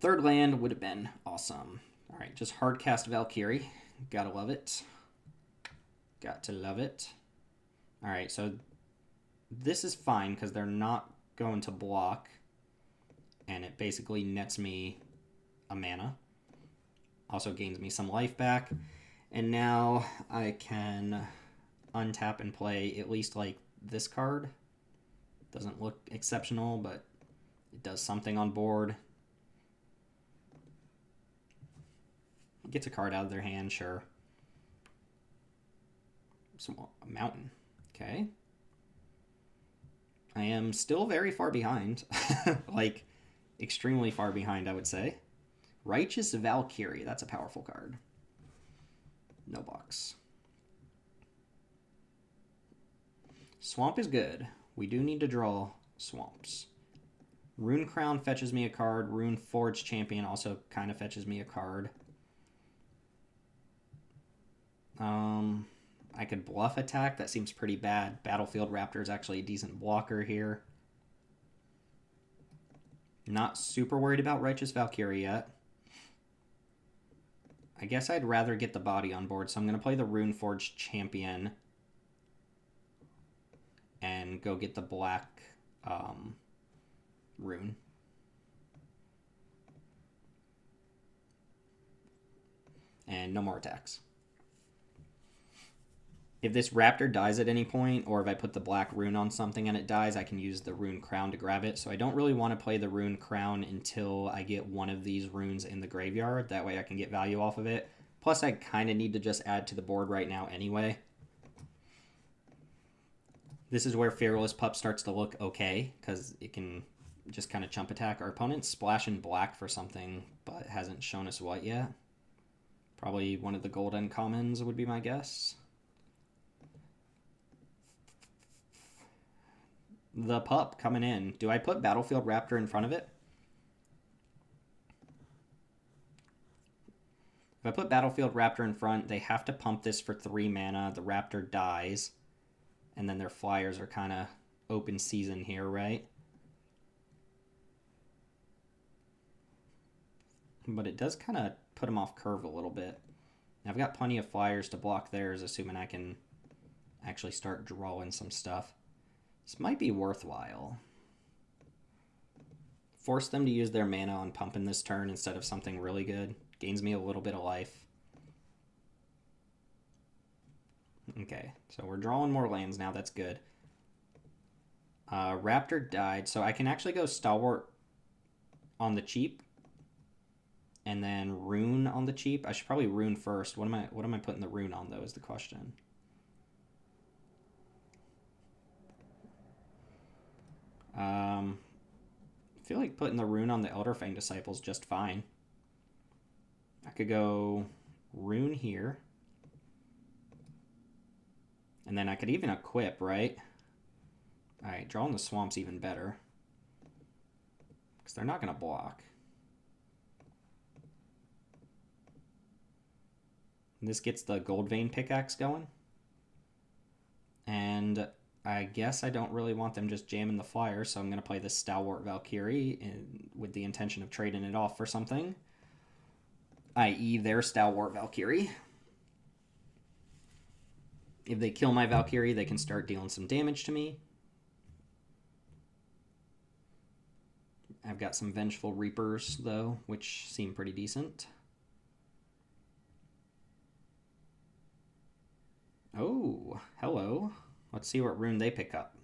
Third land would have been awesome. All right, just hard cast Valkyrie. Gotta love it. Got to love it. All right, so this is fine because they're not going to block. And it basically nets me a mana. Also gains me some life back. And now I can untap and play at least like this card. Doesn't look exceptional, but it does something on board. Gets a card out of their hand, sure. A mountain. Okay. I am still very far behind. Like, extremely far behind, I would say. Righteous Valkyrie. That's a powerful card. No box. Swamp is good. We do need to draw swamps. Rune Crown fetches me a card. Rune Forge Champion also kind of fetches me a card. I could bluff attack. That seems pretty bad. Battlefield Raptor is actually a decent blocker here. Not super worried about Righteous Valkyrie yet. I guess I'd rather get the body on board, so I'm going to play the Rune Forge Champion and go get the black rune. And no more attacks. If this raptor dies at any point, or if I put the black rune on something and it dies, I can use the Rune Crown to grab it. So I don't really want to play the Rune Crown until I get one of these runes in the graveyard. That way I can get value off of it. Plus I kind of need to just add to the board right now anyway. This is where Fearless Pup starts to look okay, because it can just kind of chump attack. Our opponent's splashing black for something, but hasn't shown us what yet. Probably one of the golden commons would be my guess. The pup coming in. Do I put Battlefield Raptor in front of it? If I put Battlefield Raptor in front, they have to pump this for 3 mana. The Raptor dies. And then their flyers are kind of open season here, right? But it does kind of put them off curve a little bit. Now, I've got plenty of flyers to block theirs, assuming I can actually start drawing some stuff. This might be worthwhile. Force them to use their mana on pumping this turn instead of something really good. Gains me a little bit of life. Okay, so we're drawing more lands now. That's good. Raptor died, so I can actually go Stalwart on the cheap, and then Rune on the cheap. I should probably Rune first. What am I putting the Rune on, though, is the question. I feel like putting the Rune on the Elderfang Disciple is just fine. I could go Rune here. And then I could even equip, right? Alright, drawing the swamp's even better. Because they're not going to block. And this gets the Gold Vein Pickaxe going. And I guess I don't really want them just jamming the flyer, so I'm going to play this Stalwart Valkyrie with the intention of trading it off for something. I.e. their Stalwart Valkyrie. If they kill my Valkyrie, they can start dealing some damage to me. I've got some Vengeful Reapers, though, which seem pretty decent. Oh, hello. Let's see what rune they pick up.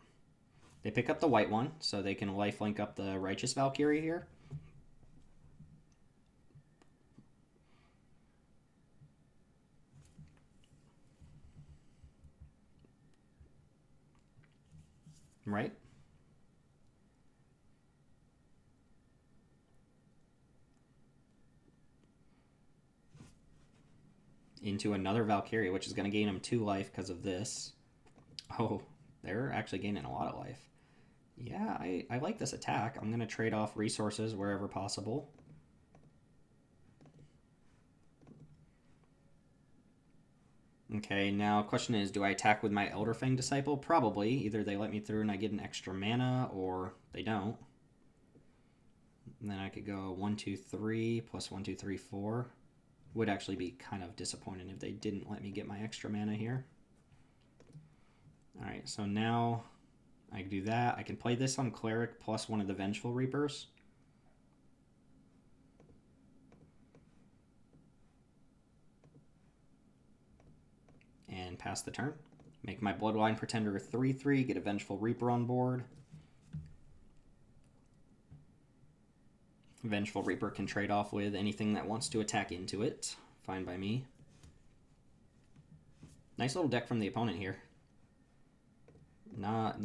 They pick up the white one, so they can lifelink up the Righteous Valkyrie here. Right? Into another Valkyrie, which is going to gain him 2 life because of this. Oh, they're actually gaining a lot of life. Yeah, I like this attack. I'm going to trade off resources wherever possible. Okay, now question is, do I attack with my Elderfang Disciple? Probably. Either they let me through and I get an extra mana, or they don't. And then I could go 1, 2, 3, plus 1, 2, 3, 4. Would actually be kind of disappointing if they didn't let me get my extra mana here. Alright, so now I can do that. I can play this on Cleric plus one of the Vengeful Reapers. And pass the turn. Make my Bloodline Pretender a 3/3, get a Vengeful Reaper on board. Vengeful Reaper can trade off with anything that wants to attack into it. Fine by me. Nice little deck from the opponent here.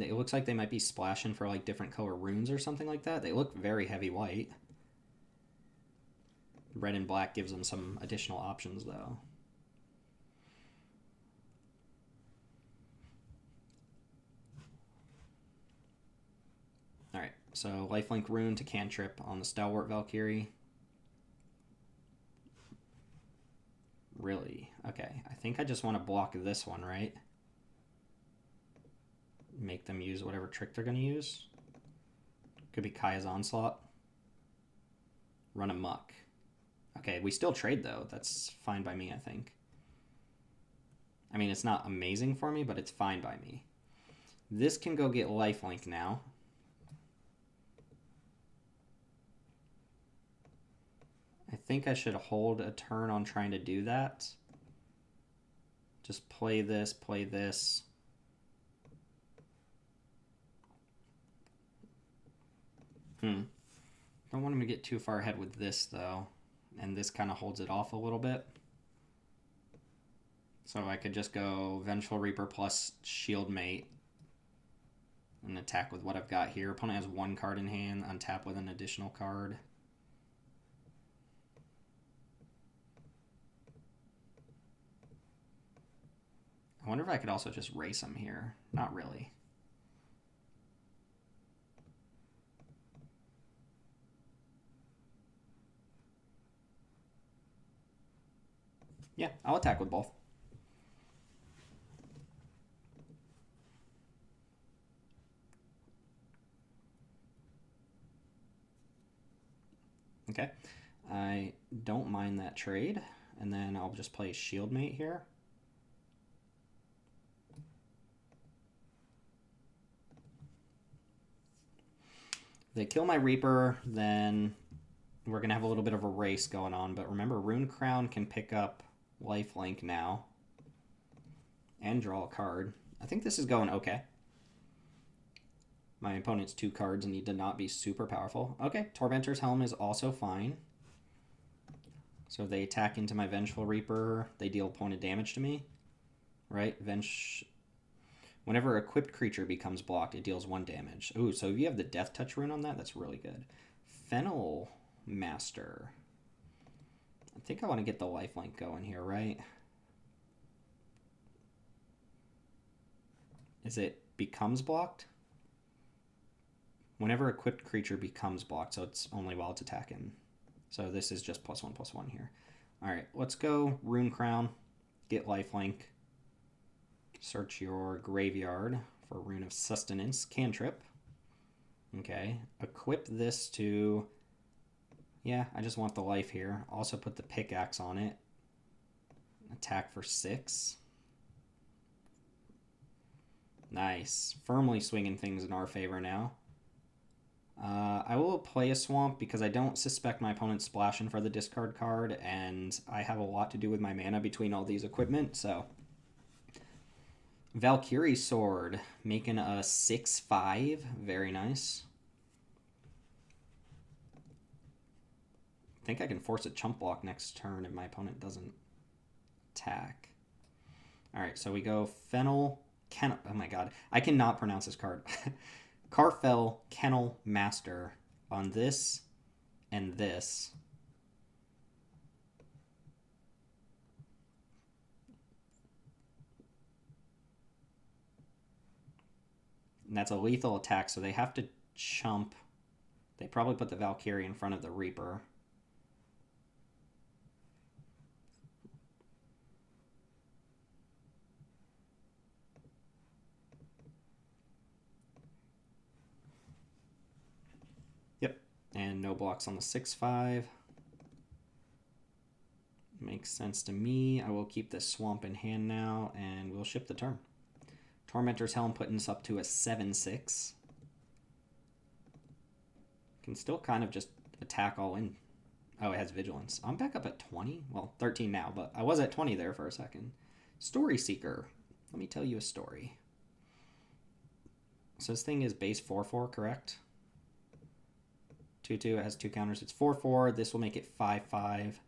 It looks like they might be splashing for like different color runes or something like that. They look very heavy white. Red and black gives them some additional options though. Alright, so lifelink rune to cantrip on the Stalwart Valkyrie. Really? Okay, I think I just want to block this one, right? Make them use whatever trick they're going to use. Could be Kaya's Onslaught. Run amok. Okay, we still trade though. That's fine by me, I think. I mean, it's not amazing for me, but it's fine by me. This can go get lifelink now. I think I should hold a turn on trying to do that. Just play this, play this. Don't want him to get too far ahead with this, though. And this kind of holds it off a little bit. So I could just go Vengeful Reaper plus Shield Mate and attack with what I've got here. Opponent has one card in hand, untap with an additional card. I wonder if I could also just race him here. Not really. Yeah, I'll attack with both. Okay, I don't mind that trade. And then I'll just play Shield Mate here. If they kill my Reaper, then we're going to have a little bit of a race going on. But remember, Rune Crown can pick up lifelink now and draw a card. I think this is going okay. My opponent's 2 cards and need to not be super powerful. Okay, Tormentor's Helm is also fine. So if they attack into my Vengeful Reaper, they deal pointed damage to me. Right? Whenever a equipped creature becomes blocked, it deals 1 damage. Ooh, so if you have the Death Touch rune on that, that's really good. Fennel Master. I think I want to get the lifelink going here, right? Is it becomes blocked? Whenever equipped creature becomes blocked, so it's only while it's attacking. So this is just +1/+1 here. All right, let's go Rune Crown, get lifelink. Search your graveyard for Rune of Sustenance, cantrip. Okay, equip this to... Yeah, I just want the life here. Also put the pickaxe on it. Attack for 6. Nice. Firmly swinging things in our favor now. I will play a Swamp because I don't suspect my opponent splashing for the discard card, and I have a lot to do with my mana between all these equipment, so... Valkyrie Sword, making a 6/5. Very nice. I think I can force a chump block next turn if my opponent doesn't attack. Alright, so we go Fennel... Oh my god, I cannot pronounce this card. Carfell Kennel Master on this and this. And that's a lethal attack, so they have to chump. They probably put the Valkyrie in front of the Reaper. Yep, and no blocks on the 6/5. Makes sense to me. I will keep this Swamp in hand now, and we'll ship the turn. Tormentor's Helm putting us up to a 7/6. Can still kind of just attack all in. Oh, it has Vigilance. I'm back up at 20. Well, 13 now, but I was at 20 there for a second. Story Seeker. Let me tell you a story. So this thing is base 4/4, correct? 2/2, it has 2 counters. It's 4/4. This will make it 5/5.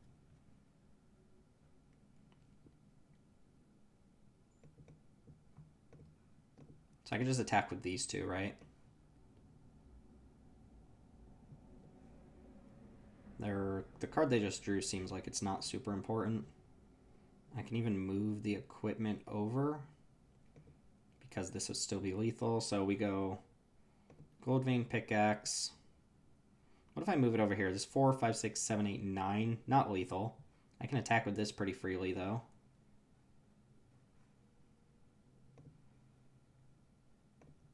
So I can just attack with these two, right? The card they just drew seems like it's not super important. I can even move the equipment over because this would still be lethal. So we go Gold Vein Pickaxe. What if I move it over here? This 4, 5, 6, 7, 8, 9. Not lethal. I can attack with this pretty freely, though.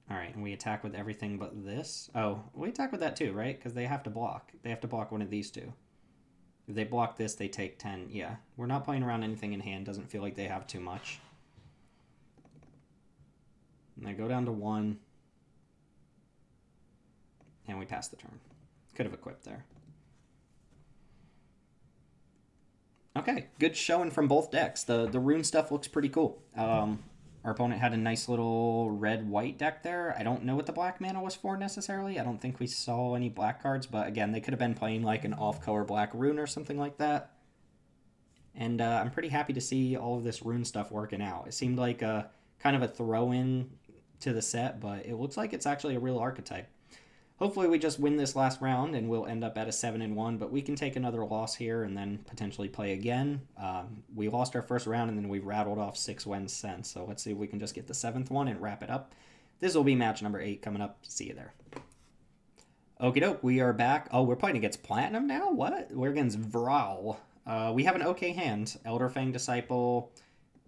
Alright, and we attack with everything but this. Oh, we attack with that too, right? Because they have to block. They have to block one of these two. If they block this, they take 10. Yeah, we're not playing around anything in hand. Doesn't feel like they have too much. And I go down to 1. And we pass the turn. Could have equipped there. Okay, good showing from both decks. The rune stuff looks pretty cool. Our opponent had a nice little red-white deck there. I don't know what the black mana was for necessarily. I don't think we saw any black cards, but again, they could have been playing like an off-color black rune or something like that. And I'm pretty happy to see all of this rune stuff working out. It seemed like a kind of a throw-in to the set, but it looks like it's actually a real archetype. Hopefully we just win this last round and we'll end up at a 7-1, but we can take another loss here and then potentially play again. We lost our first round and then we rattled off 6 wins since, so let's see if we can just get the 7th one and wrap it up. This will be match number 8 coming up. See you there. Okie doke, we are back. Oh, we're playing against Platinum now? What? We're against Vral. We have an okay hand. Elderfang Disciple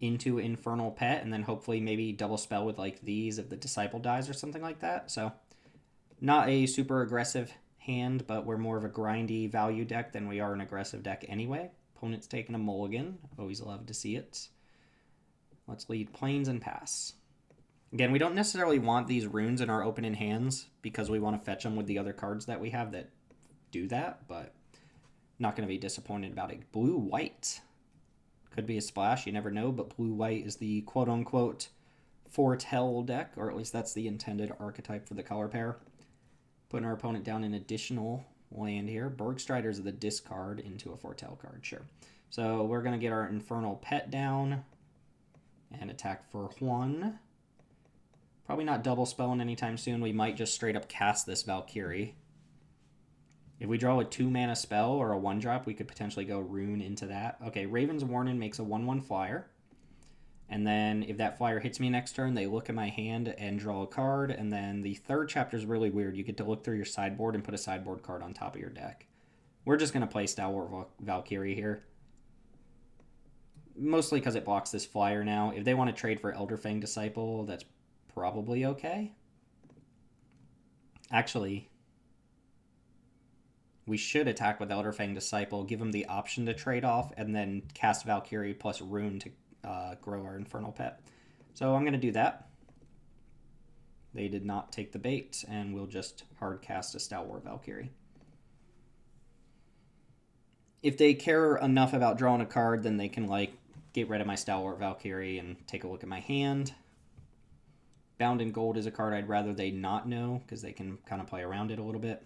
into Infernal Pet, and then hopefully maybe double spell with like these if the Disciple dies or something like that. So not a super aggressive hand, but we're more of a grindy value deck than we are an aggressive deck anyway. Opponent's taking a mulligan. Always love to see it. Let's lead Plains and pass. Again, we don't necessarily want these runes in our opening hands because we want to fetch them with the other cards that we have that do that, but not going to be disappointed about it. Blue-white. Could be a splash, you never know, but blue-white is the quote-unquote foretell deck, or at least that's the intended archetype for the color pair. Putting our opponent down an additional land here. Bergstrider's the discard into a foretell card, sure. So we're going to get our Infernal Pet down and attack for 1. Probably not double spelling anytime soon. We might just straight up cast this Valkyrie. If we draw a 2-mana spell or a 1-drop, we could potentially go Rune into that. Okay, Raven's Warning makes a 1/1 flyer. And then if that flyer hits me next turn, they look at my hand and draw a card. And then the third chapter is really weird. You get to look through your sideboard and put a sideboard card on top of your deck. We're just going to play Stalwart Valkyrie here. Mostly because it blocks this flyer now. If they want to trade for Elderfang Disciple, that's probably okay. Actually, we should attack with Elderfang Disciple, give them the option to trade off, and then cast Valkyrie plus Rune to grow our Infernal Pet. So I'm going to do that. They did not take the bait, and we'll just hard cast a Stalwart Valkyrie. If they care enough about drawing a card, then they can like get rid of my Stalwart Valkyrie and take a look at my hand. Bound in Gold is a card I'd rather they not know, because they can kind of play around it a little bit.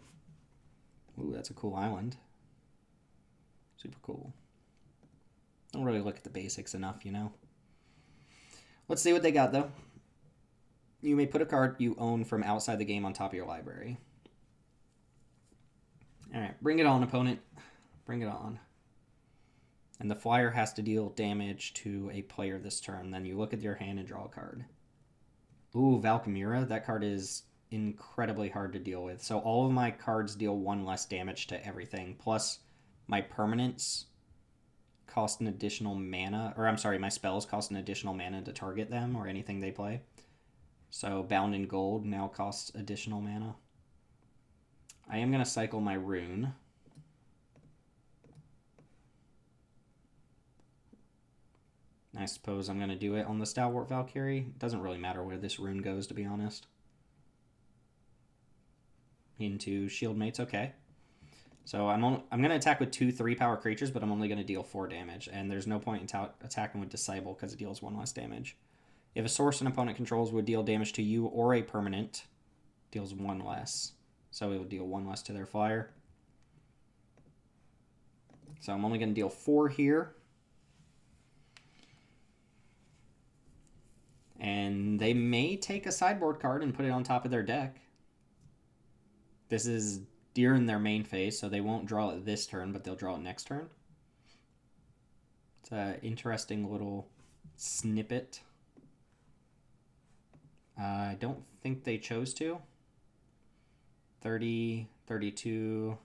Ooh, that's a cool island. Super cool. Don't really look at the basics enough, you know. Let's see what they got, though. You may put a card you own from outside the game on top of your library. Alright, bring it on, opponent. Bring it on. And the flyer has to deal damage to a player this turn. Then you look at your hand and draw a card. Ooh, Valkymera. That card is incredibly hard to deal with. So all of my cards deal 1 less damage to everything. Plus, my permanents cost an additional mana, or I'm sorry, my spells cost an additional mana to target them or anything they play. So Bound in Gold now costs additional mana. I am going to cycle my Rune. I suppose I'm going to do it on the Stalwart Valkyrie. It doesn't really matter where this Rune goes, to be honest. Into Shieldmates, okay. So I'm going to attack with 2 3-power creatures, but I'm only going to deal 4 damage. And there's no point in attacking with Disciple because it deals 1 less damage. If a source an opponent controls would deal damage to you or a permanent, deals 1 less. So it will deal 1 less to their flyer. So I'm only going to deal 4 here. And they may take a sideboard card and put it on top of their deck. This is during their main phase, so they won't draw it this turn, but they'll draw it next turn. It's an interesting little snippet. I don't think they chose to. 30, 32,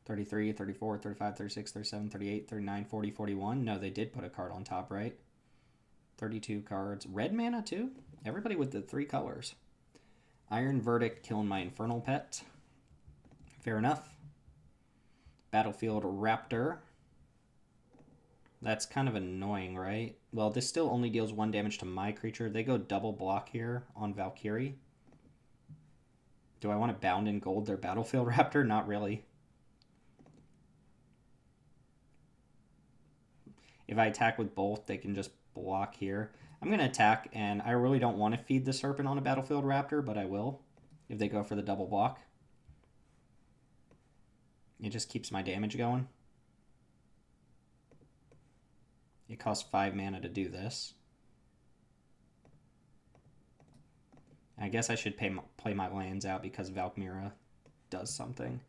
33, 34, 35, 36, 37, 38, 39, 40, 41. No, they did put a card on top, right? 32 cards. Red mana, too? Everybody with the 3 colors. Iron Verdict killing my Infernal Pet. Fair enough. Battlefield Raptor. That's kind of annoying, right? Well, this still only deals 1 damage to my creature. They go double block here on Valkyrie. Do I want to bound in gold their Battlefield Raptor? Not really. If I attack with both, they can just block here. I'm going to attack, and I really don't want to feed the Serpent on a Battlefield Raptor, but I will if they go for the double block. It just keeps my damage going. It costs 5 mana to do this. I guess I should play my lands out because Valkmira does something.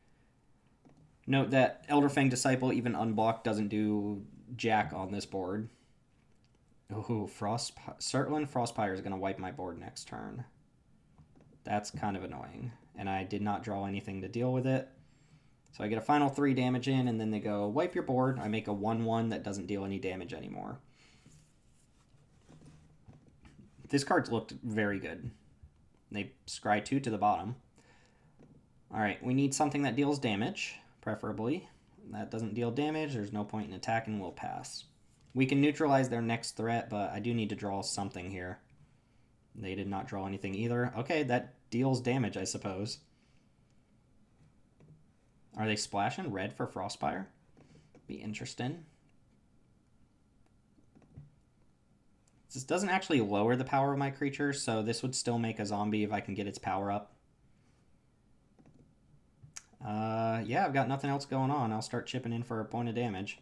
Note that Elderfang Disciple, even unblocked, doesn't do jack on this board. Ooh, Surtland Frostpire is going to wipe my board next turn. That's kind of annoying. And I did not draw anything to deal with it. So I get a final 3 damage in, and then they go, wipe your board. I make a 1/1 that doesn't deal any damage anymore. This card's looked very good. They scry 2 to the bottom. Alright, we need something that deals damage, preferably. That doesn't deal damage, there's no point in attacking, we'll pass. We can neutralize their next threat, but I do need to draw something here. They did not draw anything either. Okay, that deals damage, I suppose. Are they splashing red for Frostpire? Be interesting. This doesn't actually lower the power of my creature, so this would still make a zombie if I can get its power up. Yeah, I've got nothing else going on. I'll start chipping in for a point of damage.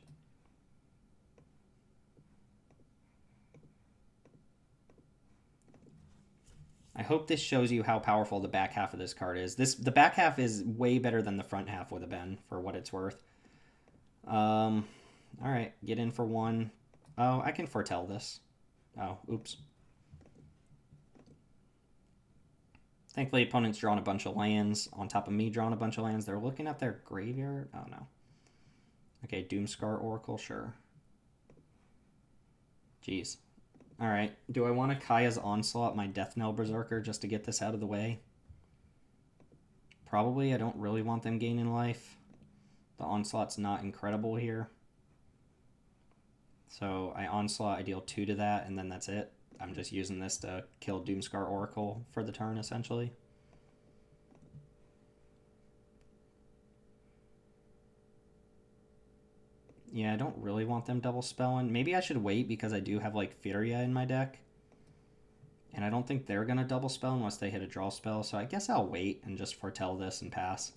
I hope this shows you how powerful the back half of this card is. The back half is way better than the front half would have been, for what it's worth. Alright, get in for 1. Oh, I can foretell this. Oh, oops. Thankfully, opponent's drawn a bunch of lands. On top of me drawing a bunch of lands. They're looking at their graveyard. Oh, no. Okay, Doomscar Oracle, sure. Jeez. Alright, do I want to Kaya's Onslaught my Death Knell Berserker just to get this out of the way? Probably. I don't really want them gaining life. The Onslaught's not incredible here. So I Onslaught, I deal 2 to that, and then that's it. I'm just using this to kill Doomscar Oracle for the turn, essentially. Yeah, I don't really want them double spelling. Maybe I should wait because I do have, like, Furia in my deck. And I don't think they're going to double spell unless they hit a draw spell. So I guess I'll wait and just foretell this and pass.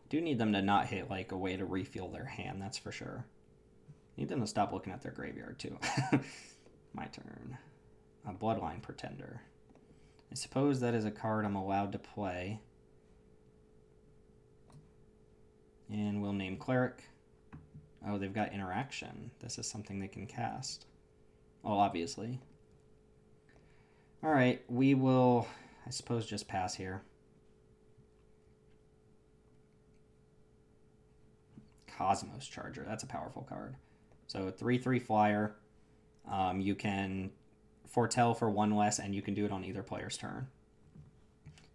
Do need them to not hit, like, a way to refuel their hand, that's for sure. Need them to stop looking at their graveyard, too. My turn. A Bloodline Pretender. I suppose that is a card I'm allowed to play. And we'll name Cleric. Oh, they've got Interaction. This is something they can cast. Well, obviously. Alright, we will, I suppose, just pass here. Cosmos Charger. That's a powerful card. So a 3/3 flyer. You can foretell for 1 less, and you can do it on either player's turn.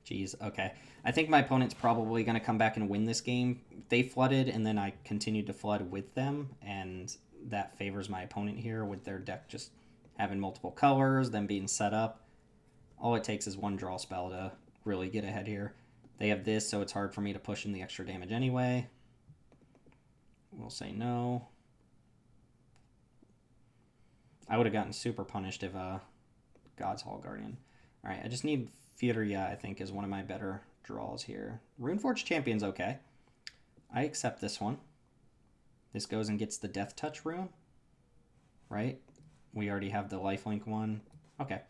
Jeez, okay. I think my opponent's probably going to come back and win this game. They flooded, and then I continued to flood with them, and that favors my opponent here with their deck just having multiple colors, them being set up. All it takes is 1 draw spell to really get ahead here. They have this, so it's hard for me to push in the extra damage anyway. We'll say no. I would have gotten super punished if God's Hall Guardian. All right, I just need Furia, I think, is one of my better draws here. Runeforge Champion's okay. I accept this one. This goes and gets the Death Touch rune, right? We already have the lifelink one. Okay.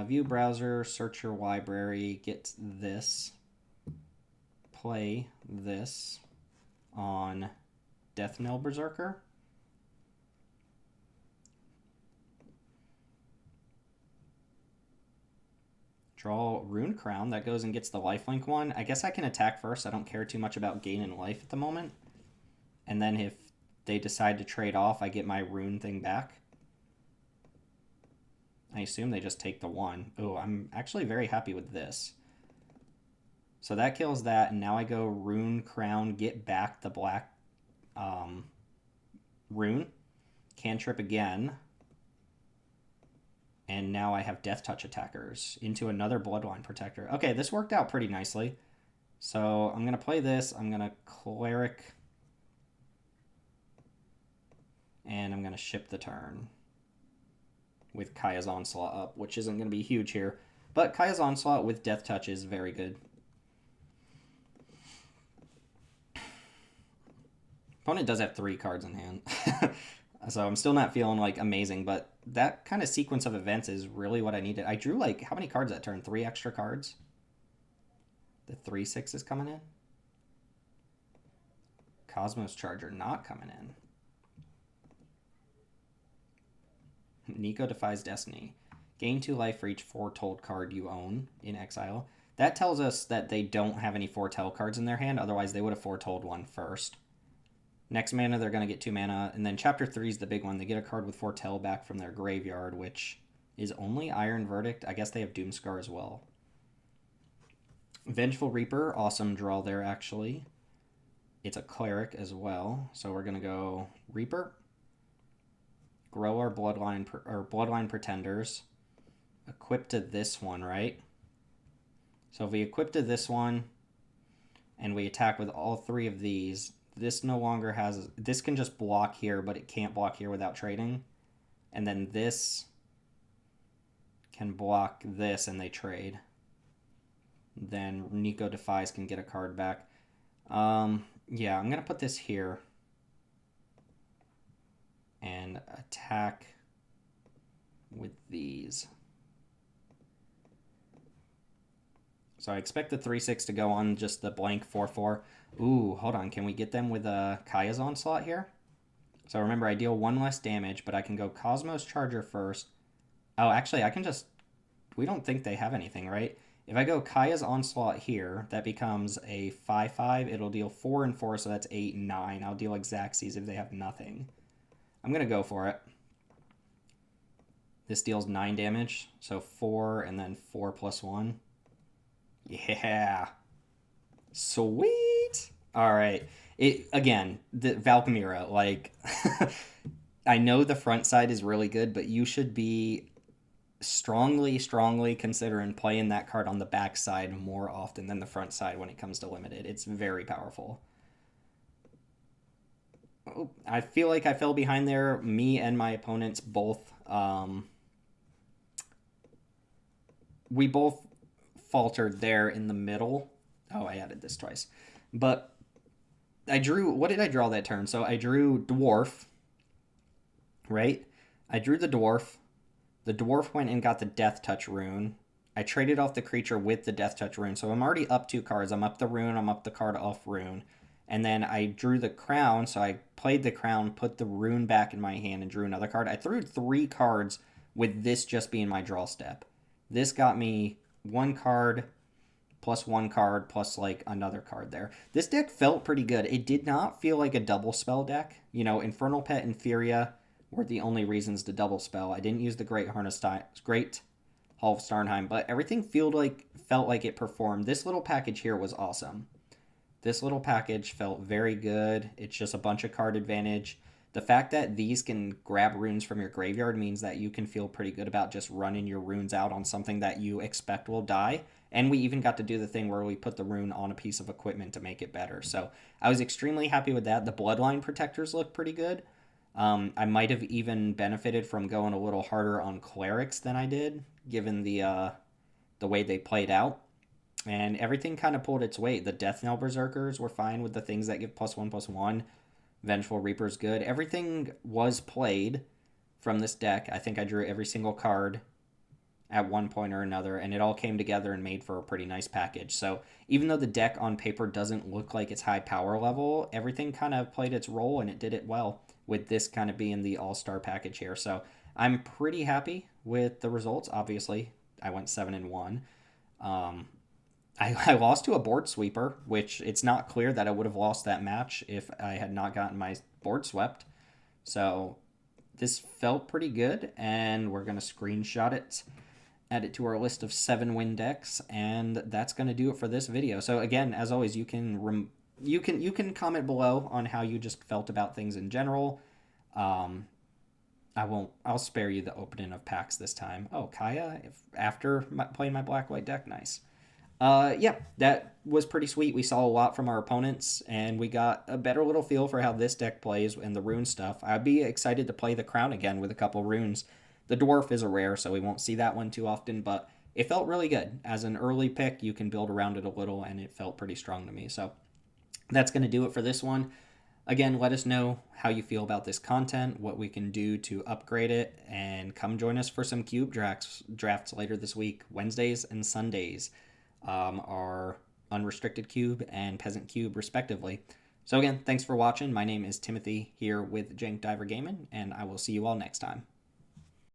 View browser, search your library, get this. Play this on Death Knell Berserker. Draw Rune Crown. That goes and gets the lifelink one. I guess I can attack first. I don't care too much about gaining life at the moment. And then if they decide to trade off, I get my rune thing back. I assume they just take the one. Oh, I'm actually very happy with this. So that kills that, and now I go Rune Crown, get back the black rune. Cantrip again. And now I have Death Touch attackers into another Bloodline Protector. Okay, this worked out pretty nicely. So I'm going to play this. I'm going to Cleric. And I'm going to ship the turn with Kaya's Onslaught up, which isn't going to be huge here. But Kaya's Onslaught with Death Touch is very good. Opponent does have 3 cards in hand. So I'm still not feeling like amazing, but that kind of sequence of events is really what I needed. I drew like, how many cards that turn? 3 extra cards? The 3/6 is coming in? Cosmos Charger not coming in. Nico Defies Destiny. Gain 2 life for each foretold card you own in exile. That tells us that they don't have any foretell cards in their hand, otherwise they would have foretold one first. Next mana, they're going to get 2 mana. And then Chapter 3 is the big one. They get a card with Foretell back from their graveyard, which is only Iron Verdict. I guess they have Doomscar as well. Vengeful Reaper, awesome draw there, actually. It's a Cleric as well. So we're going to go Reaper. Grow our Bloodline Pretenders. Equip to this one, right? So if we equip to this one, and we attack with all 3 of these, this no longer has... This can just block here, but it can't block here without trading. And then this can block this, and they trade. Then Nico Defies can get a card back. Yeah, I'm going to put this here. And attack with these. So I expect the 3/6 to go on just the blank 4/4. Ooh, hold on. Can we get them with Kaya's Onslaught here? So remember, I deal 1 less damage, but I can go Cosmos Charger first. Oh, actually, I can just... We don't think they have anything, right? If I go Kaya's Onslaught here, that becomes a 5/5. It'll deal 4 and 4, so that's 8 and 9. I'll deal Xaxes if they have nothing. I'm going to go for it. This deals 9 damage, so 4 and then 4 plus 1. Yeah. Sweet. All right. Again, the Valkymira, like, I know the front side is really good, but you should be strongly considering playing that card on the back side more often than the front side when it comes to limited. It's very powerful. Oh, I feel like I fell behind there. Me and my opponents both, we both faltered there in the middle. Oh, I added this twice. But I drew... What did I draw that turn? So I drew Dwarf, right? I drew the Dwarf. The Dwarf went and got the Death Touch rune. I traded off the creature with the Death Touch rune. So I'm already up 2 cards. I'm up the rune. I'm up the card off rune. And then I drew the crown. So I played the crown, put the rune back in my hand, and drew another card. I threw 3 cards with this just being my draw step. This got me 1 card... plus 1 card, plus like another card there. This deck felt pretty good. It did not feel like a double spell deck. You know, Infernal Pet and Furia were the only reasons to double spell. I didn't use the Great Hall of Starnheim, but everything felt like it performed. This little package here was awesome. This little package felt very good. It's just a bunch of card advantage. The fact that these can grab runes from your graveyard means that you can feel pretty good about just running your runes out on something that you expect will die. And we even got to do the thing where we put the rune on a piece of equipment to make it better. So I was extremely happy with that. The Bloodline Protectors look pretty good. I might have even benefited from going a little harder on clerics than I did, given the way they played out. And everything kind of pulled its weight. The Death Knell Berserkers were fine with the things that give +1/+1. Vengeful Reaper's good. Everything was played from this deck. I think I drew every single card at one point or another, and it all came together and made for a pretty nice package. So even though the deck on paper doesn't look like it's high power level, everything kind of played its role and it did it well, with this kind of being the all-star package here. So I'm pretty happy with the results. Obviously, I went 7-1. Um, I lost to a board sweeper, which it's not clear that I would have lost that match if I had not gotten my board swept. So this felt pretty good, and we're going to screenshot it, add it to our list of 7-win decks, and that's going to do it for this video. So again, as always, you can comment below on how you just felt about things in general. I'll spare you the opening of packs this time. Oh, Kaya, after playing my black-white deck, nice. Yeah, that was pretty sweet. We saw a lot from our opponents, and we got a better little feel for how this deck plays and the rune stuff. I'd be excited to play the crown again with a couple runes. The dwarf is a rare, so we won't see that one too often, but it felt really good. As an early pick, you can build around it a little, and it felt pretty strong to me. So that's going to do it for this one. Again, let us know how you feel about this content, what we can do to upgrade it, and come join us for some cube drafts later this week, Wednesdays and Sundays. Are Unrestricted Cube and Peasant Cube, respectively. So again, thanks for watching. My name is Timothy here with Jank Diver Gaming, and I will see you all next time.